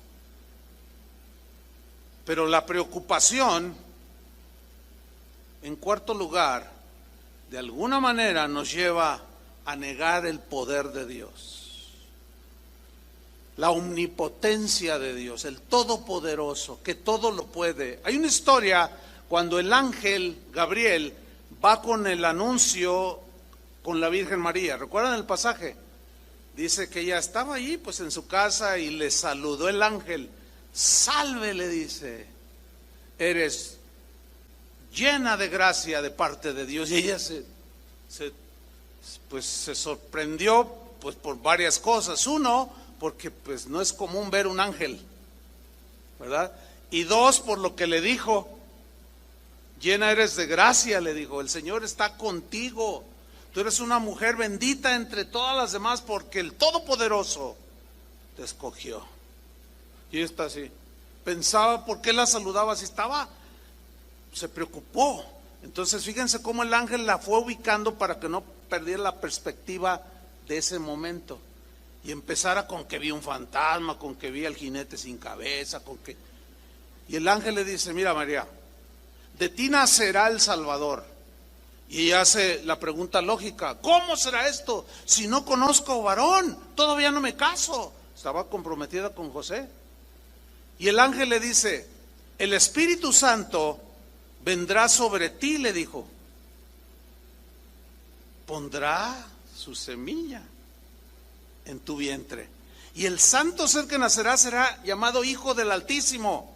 Pero la preocupación, en cuarto lugar, de alguna manera nos lleva a negar el poder de Dios. La omnipotencia de Dios, el todopoderoso, que todo lo puede. Hay una historia cuando el ángel Gabriel va con el anuncio con la Virgen María. ¿Recuerdan el pasaje? Dice que ella estaba allí pues en su casa y le saludó el ángel. Salve, le dice, eres llena de gracia de parte de Dios. Y ella se sorprendió pues por varias cosas. Uno, porque pues no es común ver un ángel, ¿verdad? Y dos, por lo que le dijo. Llena eres de gracia, le dijo, el Señor está contigo. Tú eres una mujer bendita entre todas las demás porque el Todopoderoso te escogió. Y ella está así. Pensaba por qué la saludaba así. Se preocupó. Entonces fíjense cómo el ángel la fue ubicando para que no perdiera la perspectiva de ese momento. Y empezara con que vi un fantasma, con que vi al jinete sin cabeza, Y el ángel le dice, mira María, de ti nacerá el Salvador. Y ella hace la pregunta lógica, ¿cómo será esto? Si no conozco varón, todavía no me caso. Estaba comprometida con José. Y el ángel le dice, el Espíritu Santo vendrá sobre ti, le dijo. Pondrá su semilla en tu vientre. Y el santo ser que nacerá será llamado Hijo del Altísimo.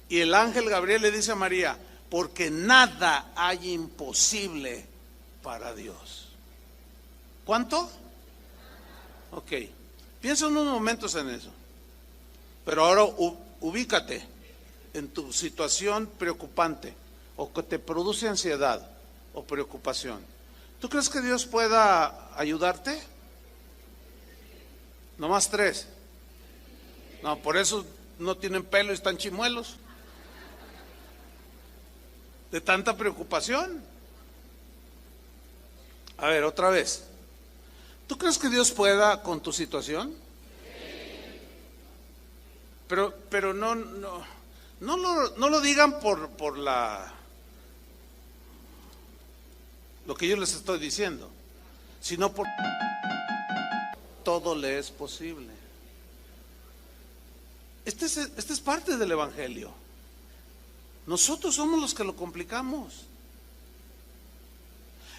Y el ángel Gabriel le dice a María, porque nada hay imposible para Dios. ¿Cuánto? Ok, piensa unos momentos en eso. Pero ahora ubícate en tu situación preocupante o que te produce ansiedad o preocupación. ¿Tú crees que Dios pueda ayudarte? Nomás 3. No, por eso no tienen pelo y están chimuelos. De tanta preocupación. A ver, otra vez. ¿Tú crees que Dios pueda con tu situación? Pero no lo digan por lo que yo les estoy diciendo, sino por todo le es posible. Este es parte del Evangelio. Nosotros somos los que lo complicamos.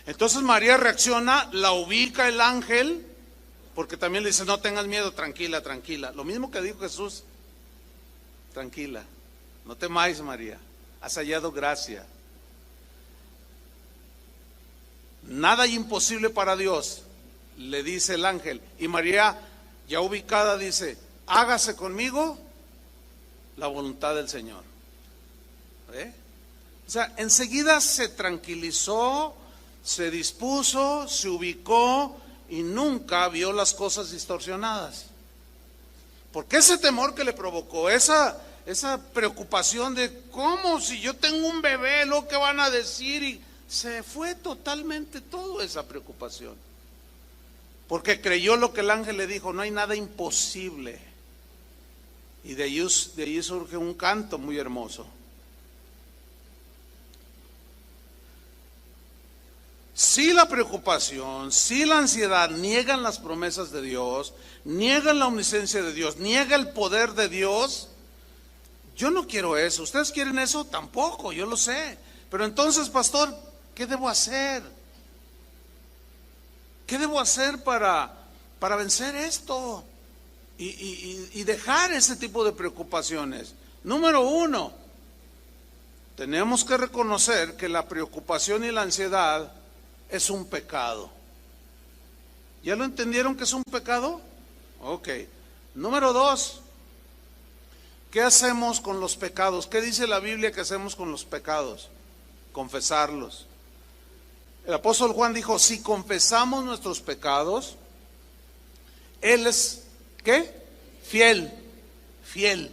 Entonces María reacciona, la ubica el ángel, porque también le dice, no tengas miedo, tranquila, tranquila. Lo mismo que dijo Jesús, tranquila, no temáis María, has hallado gracia. Nada hay imposible para Dios, le dice el ángel. Y María, ya ubicada, dice, hágase conmigo la voluntad del Señor. O sea, enseguida se tranquilizó, se dispuso, se ubicó y nunca vio las cosas distorsionadas. Porque ese temor que le provocó, esa preocupación de cómo si yo tengo un bebé, lo que van a decir, y se fue totalmente toda esa preocupación. Porque creyó lo que el ángel le dijo, no hay nada imposible. Y de ahí surge un canto muy hermoso. Si la preocupación, si la ansiedad niegan las promesas de Dios, niegan la omnisciencia de Dios, niega el poder de Dios, yo no quiero eso. ¿Ustedes quieren eso? Tampoco, yo lo sé. Pero entonces, pastor, ¿qué debo hacer? ¿Qué debo hacer para vencer esto? Y dejar ese tipo de preocupaciones. Número uno, tenemos que reconocer que la preocupación y la ansiedad es un pecado. ¿Ya lo entendieron que es un pecado? Ok. Número dos, ¿qué hacemos con los pecados? ¿Qué dice la Biblia que hacemos con los pecados? Confesarlos. El apóstol Juan dijo, si confesamos nuestros pecados, Él es, ¿qué? Fiel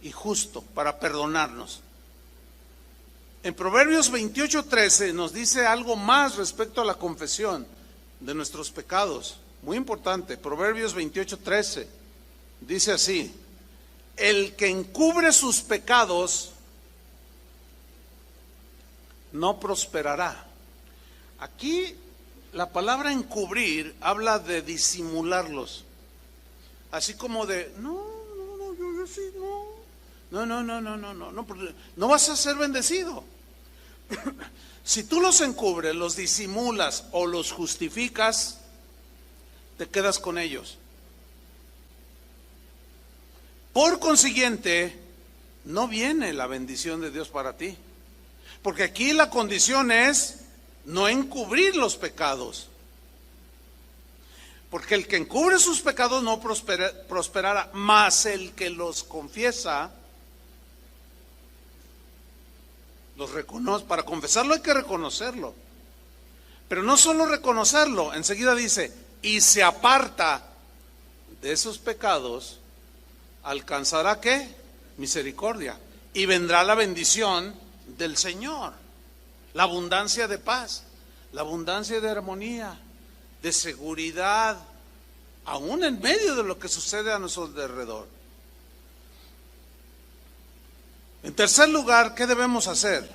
y justo para perdonarnos. En Proverbios 28:13 nos dice algo más respecto a la confesión de nuestros pecados. Muy importante, Proverbios 28:13 dice así: el que encubre sus pecados no prosperará. Aquí la palabra encubrir habla de disimularlos. Así como de, yo sí, no vas a ser bendecido. Si tú los encubres, los disimulas o los justificas, te quedas con ellos. Por consiguiente, no viene la bendición de Dios para ti. Porque aquí la condición es no encubrir los pecados. Porque el que encubre sus pecados no prosperará, mas el que los confiesa, los reconoce. Para confesarlo hay que reconocerlo. Pero no solo reconocerlo, enseguida dice, y se aparta de esos pecados, alcanzará ¿qué? Misericordia. Y vendrá la bendición del Señor, la abundancia de paz, la abundancia de armonía, de seguridad, aún en medio de lo que sucede a nuestro alrededor. En tercer lugar, ¿qué debemos hacer?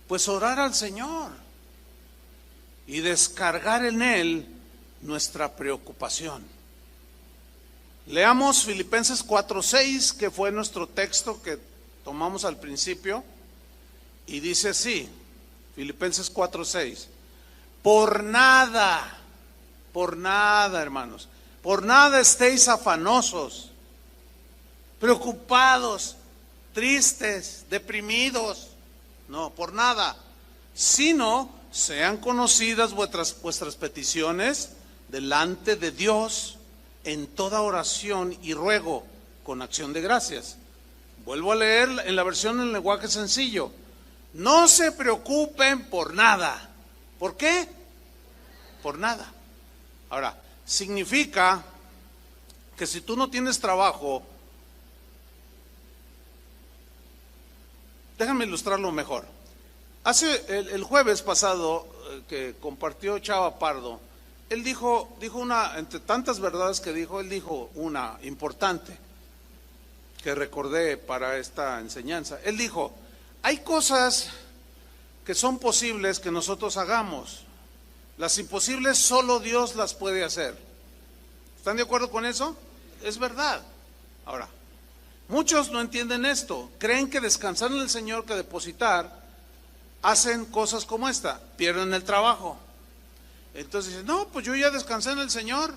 Pues orar al Señor y descargar en Él nuestra preocupación. Leamos Filipenses 4:6, que fue nuestro texto que tomamos al principio, y dice así, Filipenses 4:6, por nada, hermanos, por nada estéis afanosos, preocupados, tristes, deprimidos, no, por nada, sino sean conocidas vuestras peticiones delante de Dios en toda oración y ruego con acción de gracias. Vuelvo a leer en la versión en lenguaje sencillo. No se preocupen por nada. ¿Por qué? Por nada. Ahora, significa que si tú no tienes trabajo, déjame ilustrarlo mejor. El jueves pasado que compartió Chava Pardo, él dijo una, entre tantas verdades que dijo, él dijo una importante que recordé para esta enseñanza. Él dijo, hay cosas que son posibles que nosotros hagamos. Las imposibles solo Dios las puede hacer. ¿Están de acuerdo con eso? Es verdad. Ahora, muchos no entienden esto. Creen que descansar en el Señor, que depositar, hacen cosas como esta, pierden el trabajo. Entonces dicen, no, pues yo ya descansé en el Señor.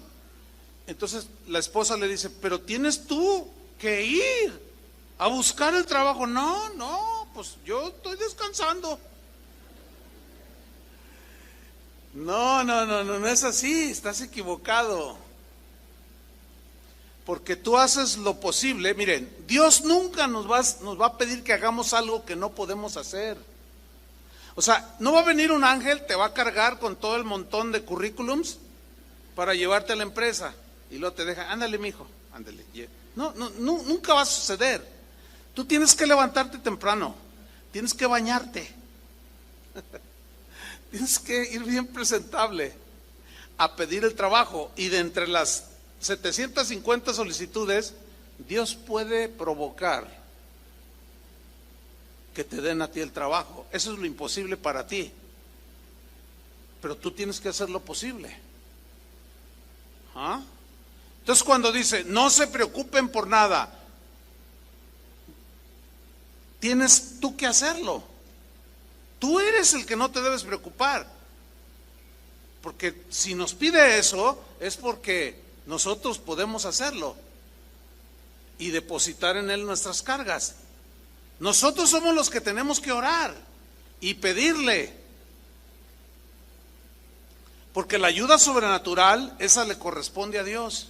Entonces la esposa le dice, pero tienes tú que ir a buscar el trabajo. No, pues yo estoy descansando. No es así, estás equivocado. Porque tú haces lo posible. Miren, Dios nunca nos va a pedir que hagamos algo que no podemos hacer. O sea, no va a venir un ángel, te va a cargar con todo el montón de currículums para llevarte a la empresa y luego te deja, ándale mijo, ándale. No, nunca va a suceder. Tú tienes que levantarte temprano, tienes que bañarte, tienes que ir bien presentable a pedir el trabajo, y de entre las 750 solicitudes, Dios puede provocar que te den a ti el trabajo. Eso es lo imposible para ti, pero tú tienes que hacer lo posible. ¿Ah? Entonces cuando dice, no se preocupen por nada, tienes tú que hacerlo. Tú eres el que no te debes preocupar, porque si nos pide eso, es porque nosotros podemos hacerlo y depositar en Él nuestras cargas. Nosotros somos los que tenemos que orar y pedirle, porque la ayuda sobrenatural, esa le corresponde a Dios.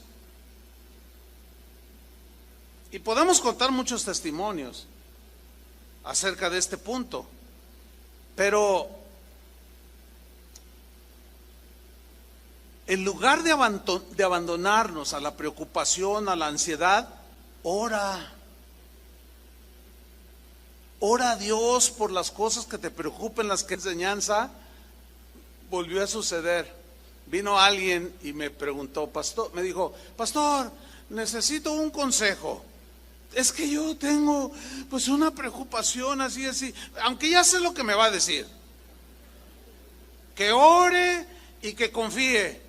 Y podemos contar muchos testimonios acerca de este punto, pero en lugar de abandonarnos a la preocupación, a la ansiedad, ora. Ora a Dios por las cosas que te preocupen, las que enseñanza. Volvió a suceder. Vino alguien y me preguntó, pastor, me dijo, pastor, necesito un consejo. Es que yo tengo pues una preocupación así, aunque ya sé lo que me va a decir. Que ore y que confíe.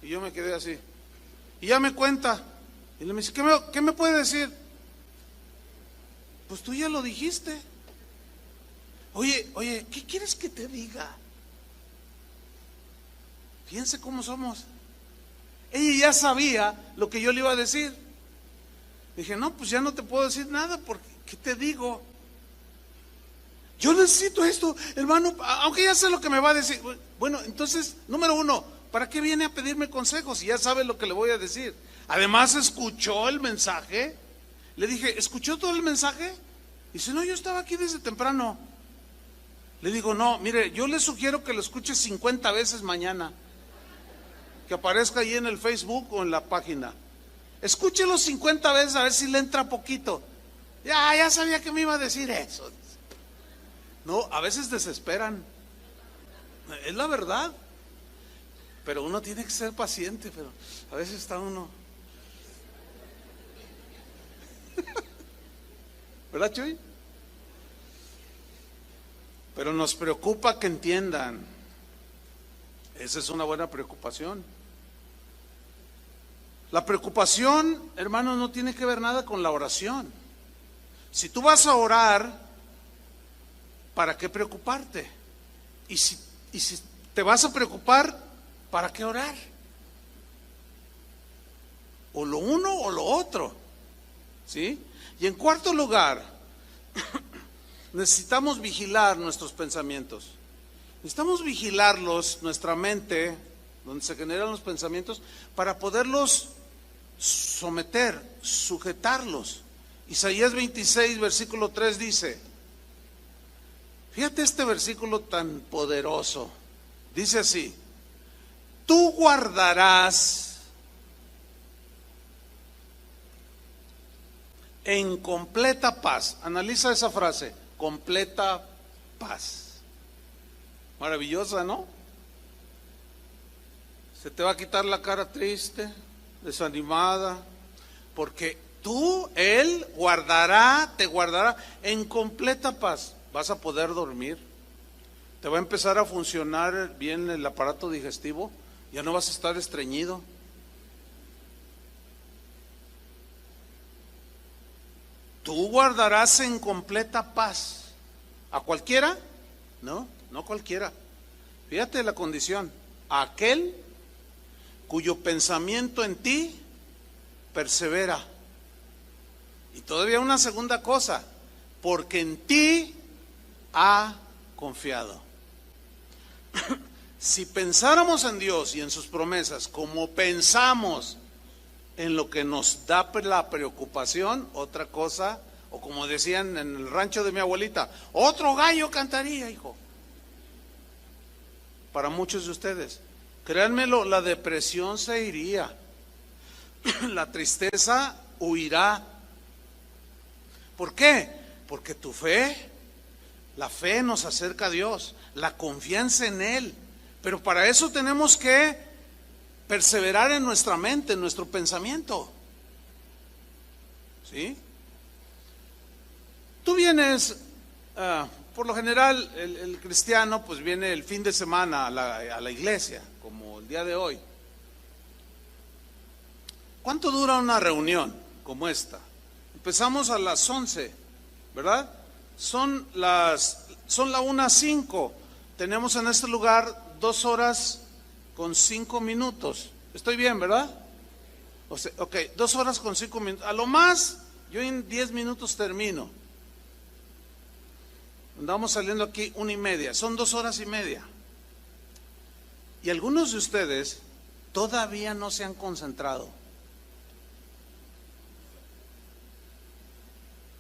Y yo me quedé así. Y ya me cuenta. Y le me dice, ¿qué me puede decir? Pues tú ya lo dijiste. Oye, ¿qué quieres que te diga? Fíjense cómo somos. Ella ya sabía lo que yo le iba a decir. Dije, no, pues ya no te puedo decir nada, porque ¿qué te digo? Yo necesito esto, hermano, aunque ya sé lo que me va a decir. Bueno, entonces, número uno, ¿para qué viene a pedirme consejos si ya sabe lo que le voy a decir? Además, escuchó el mensaje. Le dije, ¿escuchó todo el mensaje? Dice, no, yo estaba aquí desde temprano. Le digo, no, mire, yo le sugiero que lo escuche 50 veces mañana, que aparezca ahí en el Facebook o en la página. Escúchelo 50 veces a ver si le entra poquito. Ya sabía que me iba a decir eso. No, a veces desesperan. Es la verdad. Pero uno tiene que ser paciente, pero a veces está uno. ¿Verdad, Chuy? Pero nos preocupa que entiendan. Esa es una buena preocupación. La preocupación, hermanos, no tiene que ver nada con la oración. Si tú vas a orar, ¿para qué preocuparte? Y si te vas a preocupar, ¿para qué orar? O lo uno o lo otro. ¿Sí? Y en cuarto lugar, necesitamos vigilar nuestros pensamientos. Necesitamos vigilarlos, nuestra mente, donde se generan los pensamientos, para poderlos someter, sujetarlos. Isaías 26, versículo 3 dice, fíjate este versículo tan poderoso, dice así, tú guardarás en completa paz. Analiza esa frase, completa paz. Maravillosa, ¿no? Se te va a quitar la cara triste, desanimada, porque Él te guardará en completa paz. Vas a poder dormir, te va a empezar a funcionar bien el aparato digestivo, ya no vas a estar estreñido. Tú guardarás en completa paz. ¿A cualquiera? No cualquiera. Fíjate la condición. A aquel cuyo pensamiento en ti persevera. Y todavía una segunda cosa, porque en ti ha confiado. Si pensáramos en Dios y en sus promesas como pensamos en lo que nos da la preocupación, otra cosa, o como decían en el rancho de mi abuelita, otro gallo cantaría, hijo. Para muchos de ustedes, créanmelo, la depresión se iría, la tristeza huirá. ¿Por qué? Porque tu fe, la fe nos acerca a Dios, la confianza en Él. Pero para eso tenemos que perseverar en nuestra mente, en nuestro pensamiento. ¿Sí? Tú vienes, por lo general, el cristiano pues viene el fin de semana a la iglesia, como el día de hoy. ¿Cuánto dura una reunión como esta? Empezamos a las 11, ¿verdad? Son la 1:05. Tenemos en este lugar 2 horas con 5 minutos. Estoy bien, ¿verdad? O sea, ok, 2 horas con 5 minutos. A lo más, yo en 10 minutos termino. Andamos saliendo aquí 1:30. Son 2 horas y media. Y algunos de ustedes todavía no se han concentrado.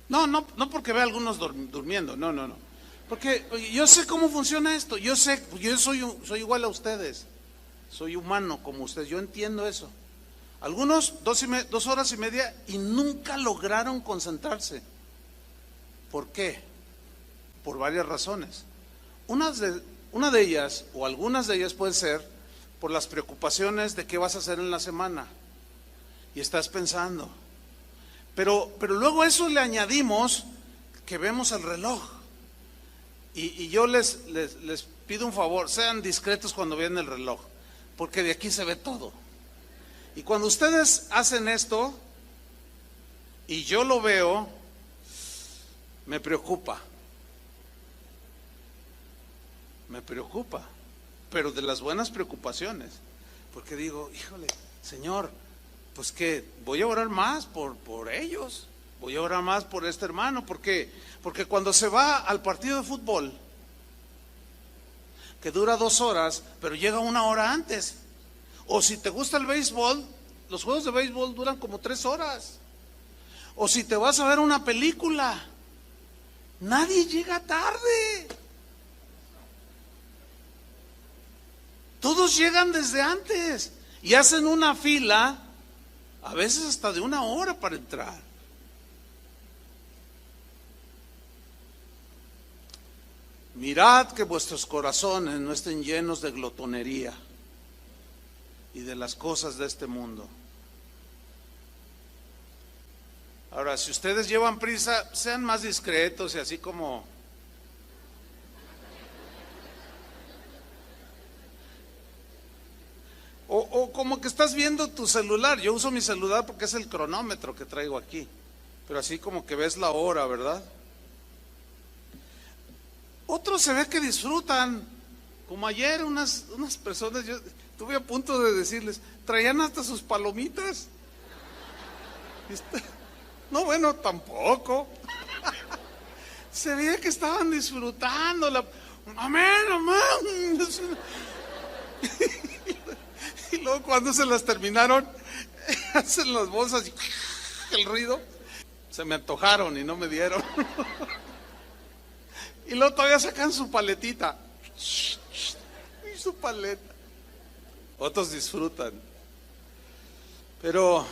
No porque vea a algunos durmiendo, no. Porque yo sé cómo funciona esto, yo soy igual a ustedes, soy humano como ustedes, yo entiendo eso. Algunos 2 horas y media y nunca lograron concentrarse. ¿Por qué? Por varias razones. Una de ellas, o algunas de ellas pueden ser por las preocupaciones de qué vas a hacer en la semana. Y estás pensando. Pero luego a eso le añadimos que vemos el reloj. Y yo les pido un favor, sean discretos cuando vean el reloj, porque de aquí se ve todo. Y cuando ustedes hacen esto, y yo lo veo, me preocupa, pero de las buenas preocupaciones, porque digo, híjole, Señor, pues que voy a orar más por ellos, voy a orar más por este hermano, porque cuando se va al partido de fútbol, que dura 2 horas, pero llega 1 hora antes, o si te gusta el béisbol, los juegos de béisbol duran como 3 horas, o si te vas a ver una película, nadie llega tarde, todos llegan desde antes y hacen una fila, a veces hasta de 1 hora para entrar. Mirad que vuestros corazones no estén llenos de glotonería y de las cosas de este mundo. Ahora, si ustedes llevan prisa, sean más discretos y así como... O como que estás viendo tu celular. Yo uso mi celular porque es el cronómetro que traigo aquí. Pero así como que ves la hora, ¿verdad? Otros se ve que disfrutan. Como ayer unas personas, yo estuve a punto de decirles, traían hasta sus palomitas. No, bueno, tampoco. Se veía que estaban disfrutando. Amén. Y luego cuando se las terminaron, hacen las bolsas y el ruido, se me antojaron y no me dieron. Y luego todavía sacan su paletita. Y su paleta. Otros disfrutan. Pero,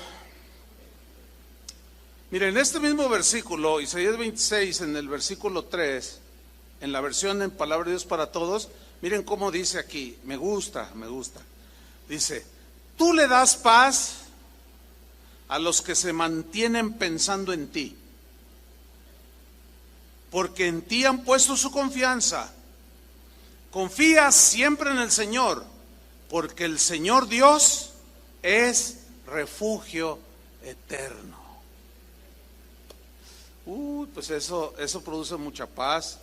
miren, en este mismo versículo, Isaías 26, en el versículo 3, en la versión en Palabra de Dios para Todos, miren cómo dice aquí, me gusta. Dice, tú le das paz a los que se mantienen pensando en ti, porque en ti han puesto su confianza. Confía siempre en el Señor, porque el Señor Dios es refugio eterno. Pues eso produce mucha paz.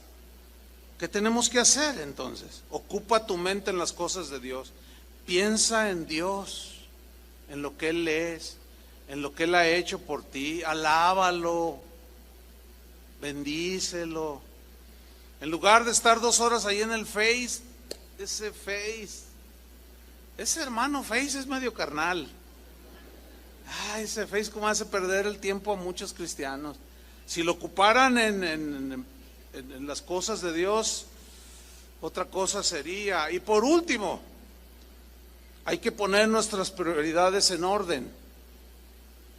¿Qué tenemos que hacer entonces? Ocupa tu mente en las cosas de Dios. Piensa en Dios, en lo que Él es, en lo que Él ha hecho por ti. Alábalo, bendícelo. En lugar de estar 2 horas ahí en el Face, ese hermano Face es medio carnal. Ay, ese Facebook hace perder el tiempo a muchos cristianos. Si lo ocuparan en las cosas de Dios, otra cosa sería. Y por último, hay que poner nuestras prioridades en orden.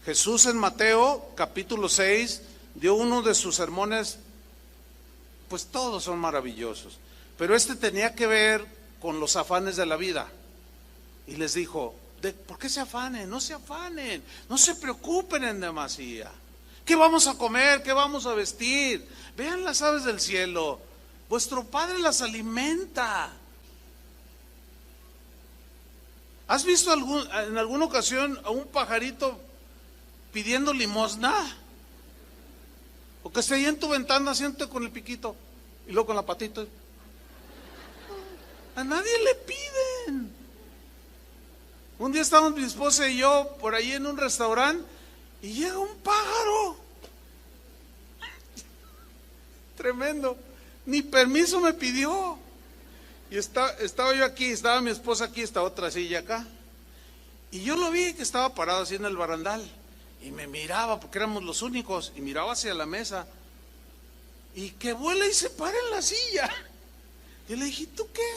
Jesús en Mateo capítulo 6 dio uno de sus sermones, pues todos son maravillosos, pero este tenía que ver con los afanes de la vida. Y les dijo, ¿por qué se afanen? No se afanen, no se preocupen en demasía. ¿Qué vamos a comer? ¿Qué vamos a vestir? Vean las aves del cielo, vuestro Padre las alimenta. ¿Has visto en alguna ocasión a un pajarito pidiendo limosna? O que esté ahí en tu ventana, siente con el piquito y luego con la patita. A nadie le piden. Un día estábamos mi esposa y yo por ahí en un restaurante y llega un pájaro. Tremendo. Ni permiso me pidió. Y estaba yo aquí, estaba mi esposa aquí, esta otra silla acá. Y yo lo vi que estaba parado así en el barandal. Y me miraba, porque éramos los únicos, y miraba hacia la mesa. Y que vuela y se para en la silla. Y le dije, ¿tú qué?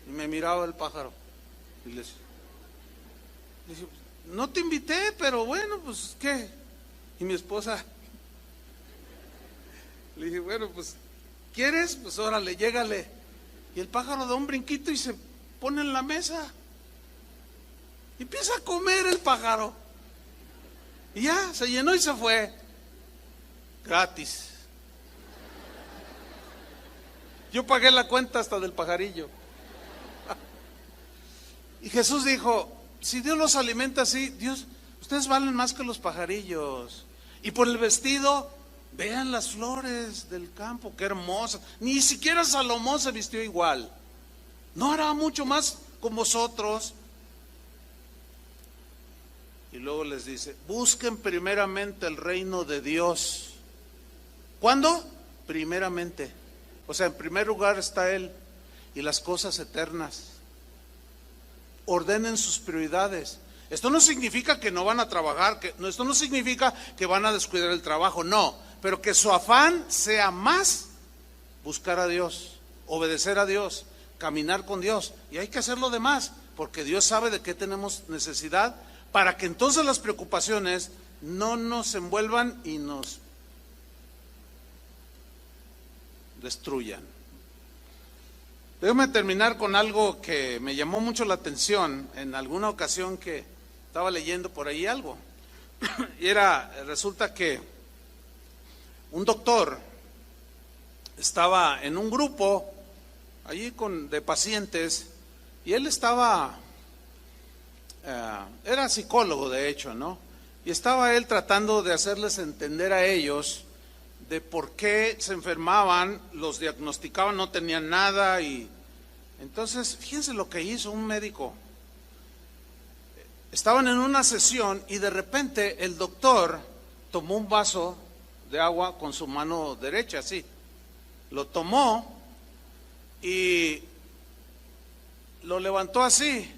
Y me miraba el pájaro. Y le dije, no te invité, pero bueno, pues, ¿qué? Y mi esposa, le dije, bueno, pues, ¿quieres? Pues órale, llégale. Y el pájaro da un brinquito y se pone en la mesa. Y empieza a comer el pájaro. Y ya, se llenó y se fue. Gratis. Yo pagué la cuenta hasta del pajarillo. Y Jesús dijo, si Dios los alimenta así, ustedes valen más que los pajarillos. Y por el vestido, vean las flores del campo, qué hermosas. Ni siquiera Salomón se vistió igual. ¿No hará mucho más con vosotros? Y luego les dice, busquen primeramente el reino de Dios. ¿Cuándo? Primeramente. O sea, en primer lugar está Él y las cosas eternas. Ordenen sus prioridades. Esto no significa que no van a trabajar, esto no significa que van a descuidar el trabajo, no. Pero que su afán sea más buscar a Dios, obedecer a Dios, caminar con Dios. Y hay que hacer lo demás, porque Dios sabe de qué tenemos necesidad, para que entonces las preocupaciones no nos envuelvan y nos destruyan. Déjame terminar con algo que me llamó mucho la atención en alguna ocasión que estaba leyendo por ahí algo. Y resulta que un doctor estaba en un grupo allí de pacientes y él era psicólogo de hecho, ¿no? Y estaba él tratando de hacerles entender a ellos de por qué se enfermaban, los diagnosticaban, no tenían nada. Y entonces, fíjense lo que hizo un médico. Estaban en una sesión y de repente el doctor tomó un vaso de agua con su mano derecha, así. Lo tomó y lo levantó así.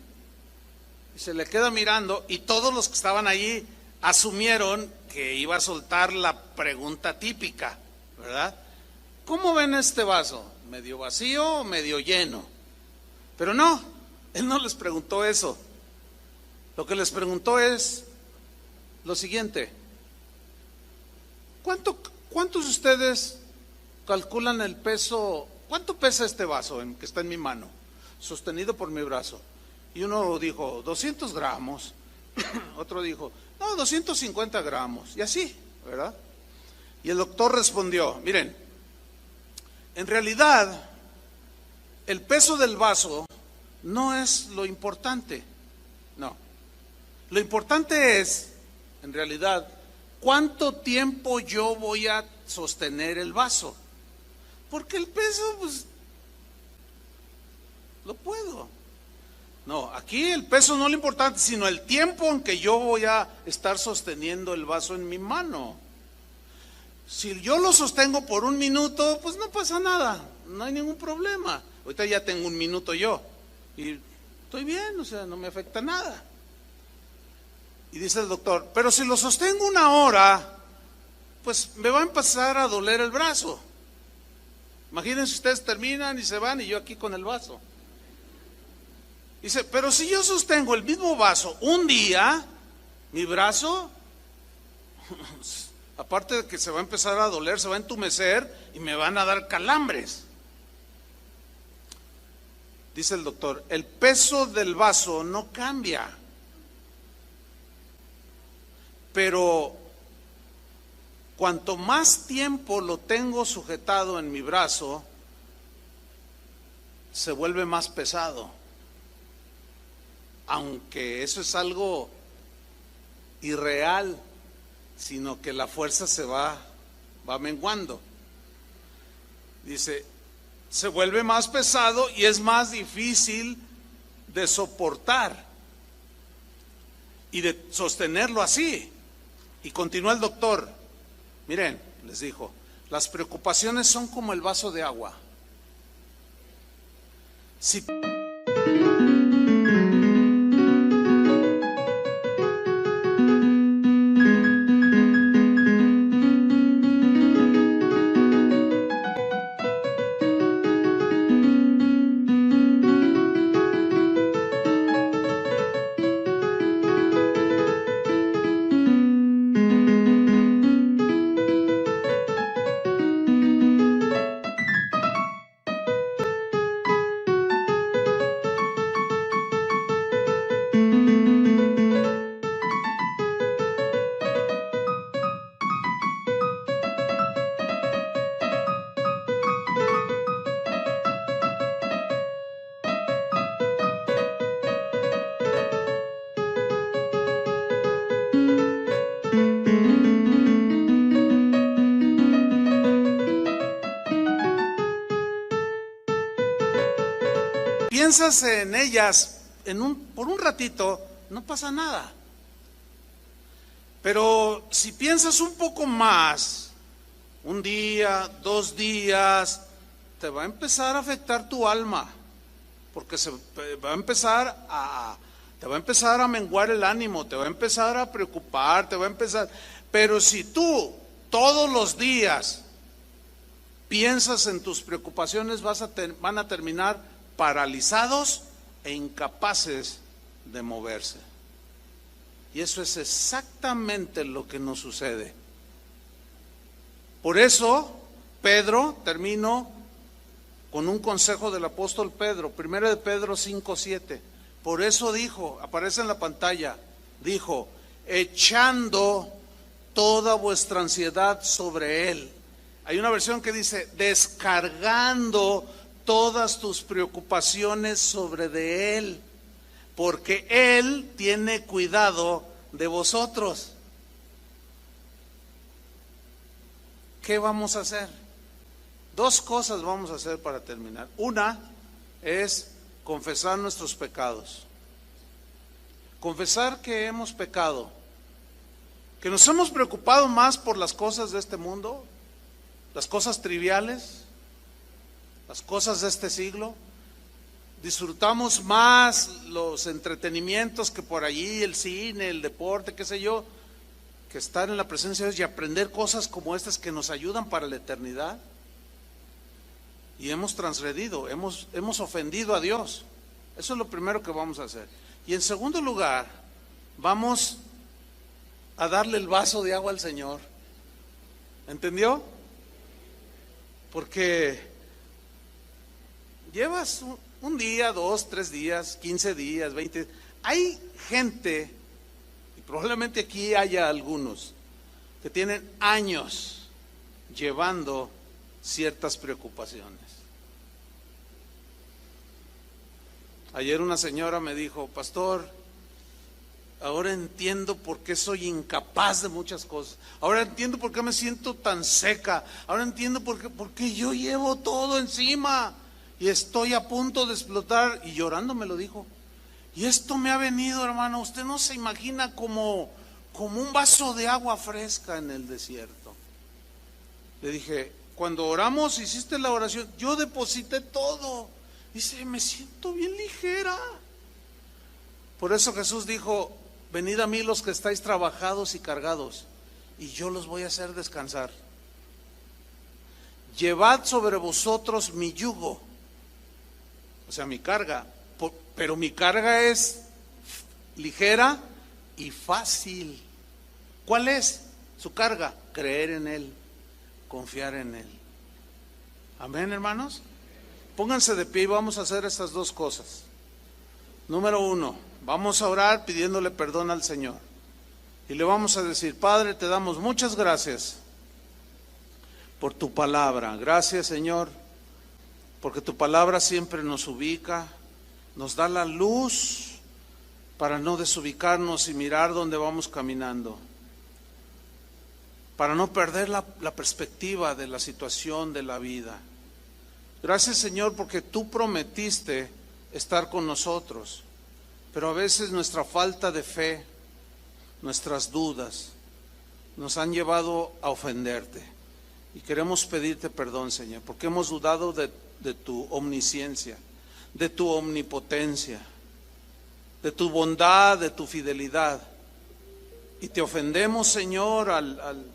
Y se le queda mirando y todos los que estaban allí asumieron que iba a soltar la pregunta típica, ¿verdad? ¿Cómo ven este vaso? ¿Medio vacío o medio lleno? Pero no, él no les preguntó eso. Lo que les preguntó es lo siguiente: ¿cuántos de ustedes calculan el peso? ¿Cuánto pesa este vaso que está en mi mano, sostenido por mi brazo? Y uno dijo 200 gramos, otro dijo, no, 250 gramos, y así, ¿verdad? Y el doctor respondió, miren, en realidad el peso del vaso no es lo importante, no. Lo importante es, en realidad, cuánto tiempo yo voy a sostener el vaso. Porque el peso, pues, lo puedo. No, aquí el peso no es lo importante, sino el tiempo en que yo voy a estar sosteniendo el vaso en mi mano. Si yo lo sostengo por 1 minuto, pues no pasa nada, no hay ningún problema. Ahorita ya tengo 1 minuto yo y estoy bien, o sea, no me afecta nada. Y dice el doctor, pero si lo sostengo 1 hora, pues me va a empezar a doler el brazo. Imagínense, ustedes terminan y se van y yo aquí con el vaso. Dice, pero si yo sostengo el mismo vaso un día, mi brazo, aparte de que se va a empezar a doler, se va a entumecer y me van a dar calambres. Dice el doctor, el peso del vaso no cambia, pero cuanto más tiempo lo tengo sujetado en mi brazo, se vuelve más pesado. Aunque eso es algo irreal, sino que la fuerza se va menguando. Dice, se vuelve más pesado y es más difícil de soportar y de sostenerlo así. Y continúa el doctor, miren, les dijo, las preocupaciones son como el vaso de agua. Si piensas en ellas por un ratito, no pasa nada. Pero si piensas un poco más, 1 día, 2 días, te va a empezar a afectar tu alma, porque te va a empezar a menguar el ánimo, te va a empezar a preocupar, pero si tú todos los días piensas en tus preocupaciones, van a terminar paralizados e incapaces de moverse. Y eso es exactamente lo que nos sucede. Por eso, Pedro, termino con un consejo del apóstol Pedro, 1 de Pedro 5:7. Por eso dijo, aparece en la pantalla, dijo, echando toda vuestra ansiedad sobre Él. Hay una versión que dice, descargando todas tus preocupaciones sobre de Él, porque Él tiene cuidado de vosotros. ¿Qué vamos a hacer? 2 cosas vamos a hacer para terminar. Una es confesar nuestros pecados. Confesar que hemos pecado, que nos hemos preocupado más por las cosas de este mundo, las cosas triviales, las cosas de este siglo. Disfrutamos más los entretenimientos que por allí, el cine, el deporte, qué sé yo, que estar en la presencia de Dios y aprender cosas como estas que nos ayudan para la eternidad. Y hemos transgredido, hemos ofendido a Dios. Eso es lo primero que vamos a hacer. Y en segundo lugar, vamos a darle el vaso de agua al Señor. ¿Entendió? Porque llevas un día, 2, 3 días, 15 días, 20. Hay gente, y probablemente aquí haya algunos, que tienen años llevando ciertas preocupaciones. Ayer una señora me dijo, pastor, ahora entiendo por qué soy incapaz de muchas cosas. Ahora entiendo por qué me siento tan seca. Ahora entiendo por qué yo llevo todo encima y estoy a punto de explotar. Y llorando me lo dijo. Y esto me ha venido, hermano, usted no se imagina como un vaso de agua fresca en el desierto. Le dije, cuando oramos, hiciste la oración, yo deposité todo. Dice, me siento bien ligera. Por eso Jesús dijo, venid a mí los que estáis trabajados y cargados, y yo los voy a hacer descansar. Llevad sobre vosotros mi yugo, o sea, mi carga, pero mi carga es ligera y fácil. ¿Cuál es su carga? Creer en Él, confiar en Él. Amén, hermanos. Pónganse de pie y vamos a hacer estas dos cosas. Número 1, vamos a orar pidiéndole perdón al Señor. Y le vamos a decir: Padre, te damos muchas gracias por tu palabra. Gracias, Señor, porque tu palabra siempre nos ubica, nos da la luz para no desubicarnos y mirar dónde vamos caminando, para no perder la perspectiva de la situación de la vida. Gracias, Señor, porque tú prometiste estar con nosotros, pero a veces nuestra falta de fe, nuestras dudas, nos han llevado a ofenderte. Y queremos pedirte perdón, Señor, porque hemos dudado de tu omnisciencia, de tu omnipotencia, de tu bondad, de tu fidelidad. Y te ofendemos, Señor, al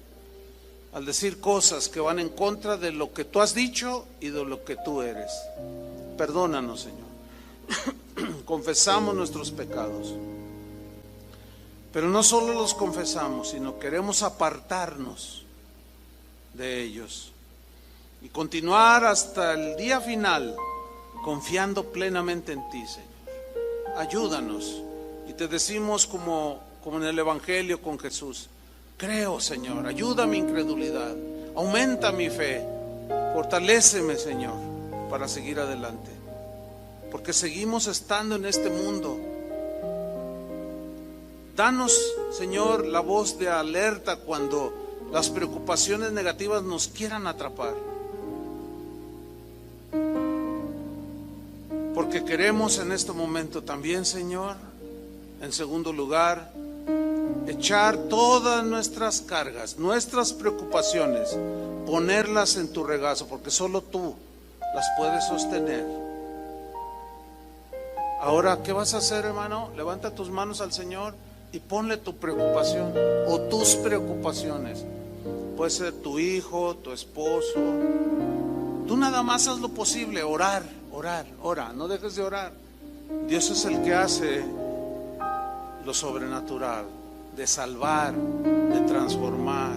decir cosas que van en contra de lo que tú has dicho y de lo que tú eres. Perdónanos, Señor. Confesamos nuestros pecados, pero no solo los confesamos, sino queremos apartarnos de ellos y continuar hasta el día final confiando plenamente en ti, Señor. Ayúdanos. Y te decimos como en el Evangelio con Jesús: creo, Señor, ayuda mi incredulidad, aumenta mi fe, fortaléceme, Señor, para seguir adelante, porque seguimos estando en este mundo. Danos, Señor, la voz de alerta cuando las preocupaciones negativas nos quieran atrapar, porque queremos en este momento también, Señor, en segundo lugar, echar todas nuestras cargas, nuestras preocupaciones, ponerlas en tu regazo, porque solo tú las puedes sostener. Ahora, ¿qué vas a hacer, hermano? Levanta tus manos al Señor y ponle tu preocupación o tus preocupaciones. Puede ser tu hijo, tu esposo. Tú nada más haz lo posible, ora, no dejes de orar. Dios es el que hace lo sobrenatural, de salvar, de transformar.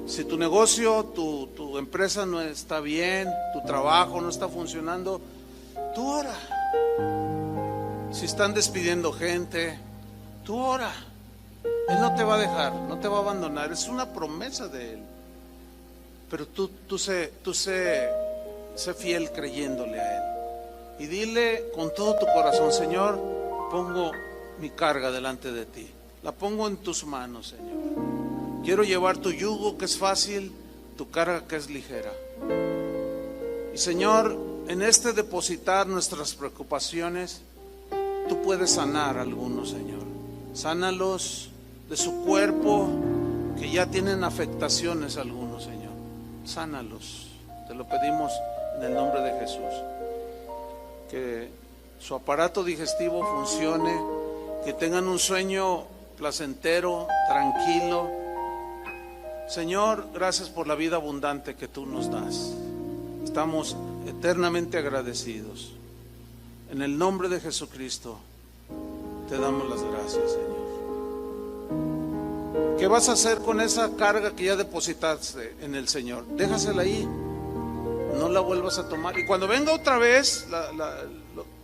Si tu negocio, tu empresa no está bien, tu trabajo no está funcionando, tú ora. Si están despidiendo gente, tú ora. Él no te va a dejar, no te va a abandonar, es una promesa de Él. Pero tú sé fiel creyéndole a Él. Y dile con todo tu corazón: Señor, pongo mi carga delante de ti, la pongo en tus manos, Señor. Quiero llevar tu yugo, que es fácil, tu carga, que es ligera. Y Señor, en este depositar nuestras preocupaciones, tú puedes sanar a algunos, Señor. Sánalos de su cuerpo, que ya tienen afectaciones algunos, Señor. Sánalos, te lo pedimos en el nombre de Jesús. Que su aparato digestivo funcione, que tengan un sueño placentero, tranquilo. Señor, gracias por la vida abundante que tú nos das. Estamos eternamente agradecidos. En el nombre de Jesucristo te damos las gracias, Señor. ¿Qué vas a hacer con esa carga que ya depositaste en el Señor? Déjasela ahí, no la vuelvas a tomar. Y cuando venga otra vez,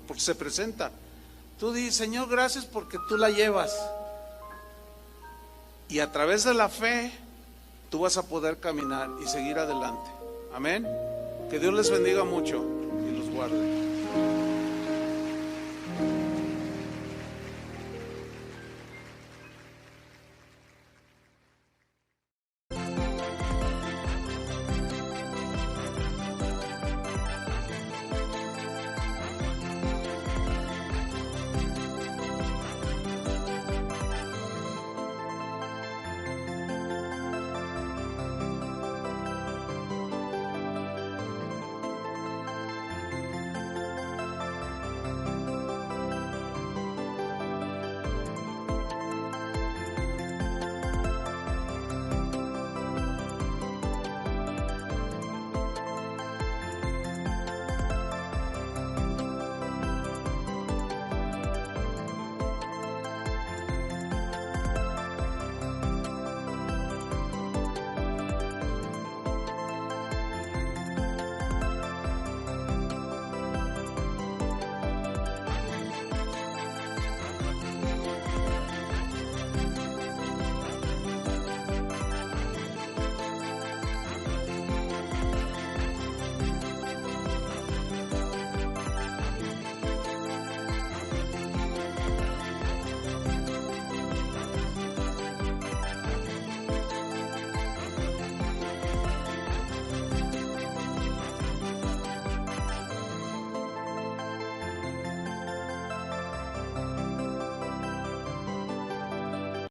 porque se presenta, tú di: Señor, gracias porque tú la llevas. Y a través de la fe, tú vas a poder caminar y seguir adelante. Amén. Que Dios les bendiga mucho y los guarde.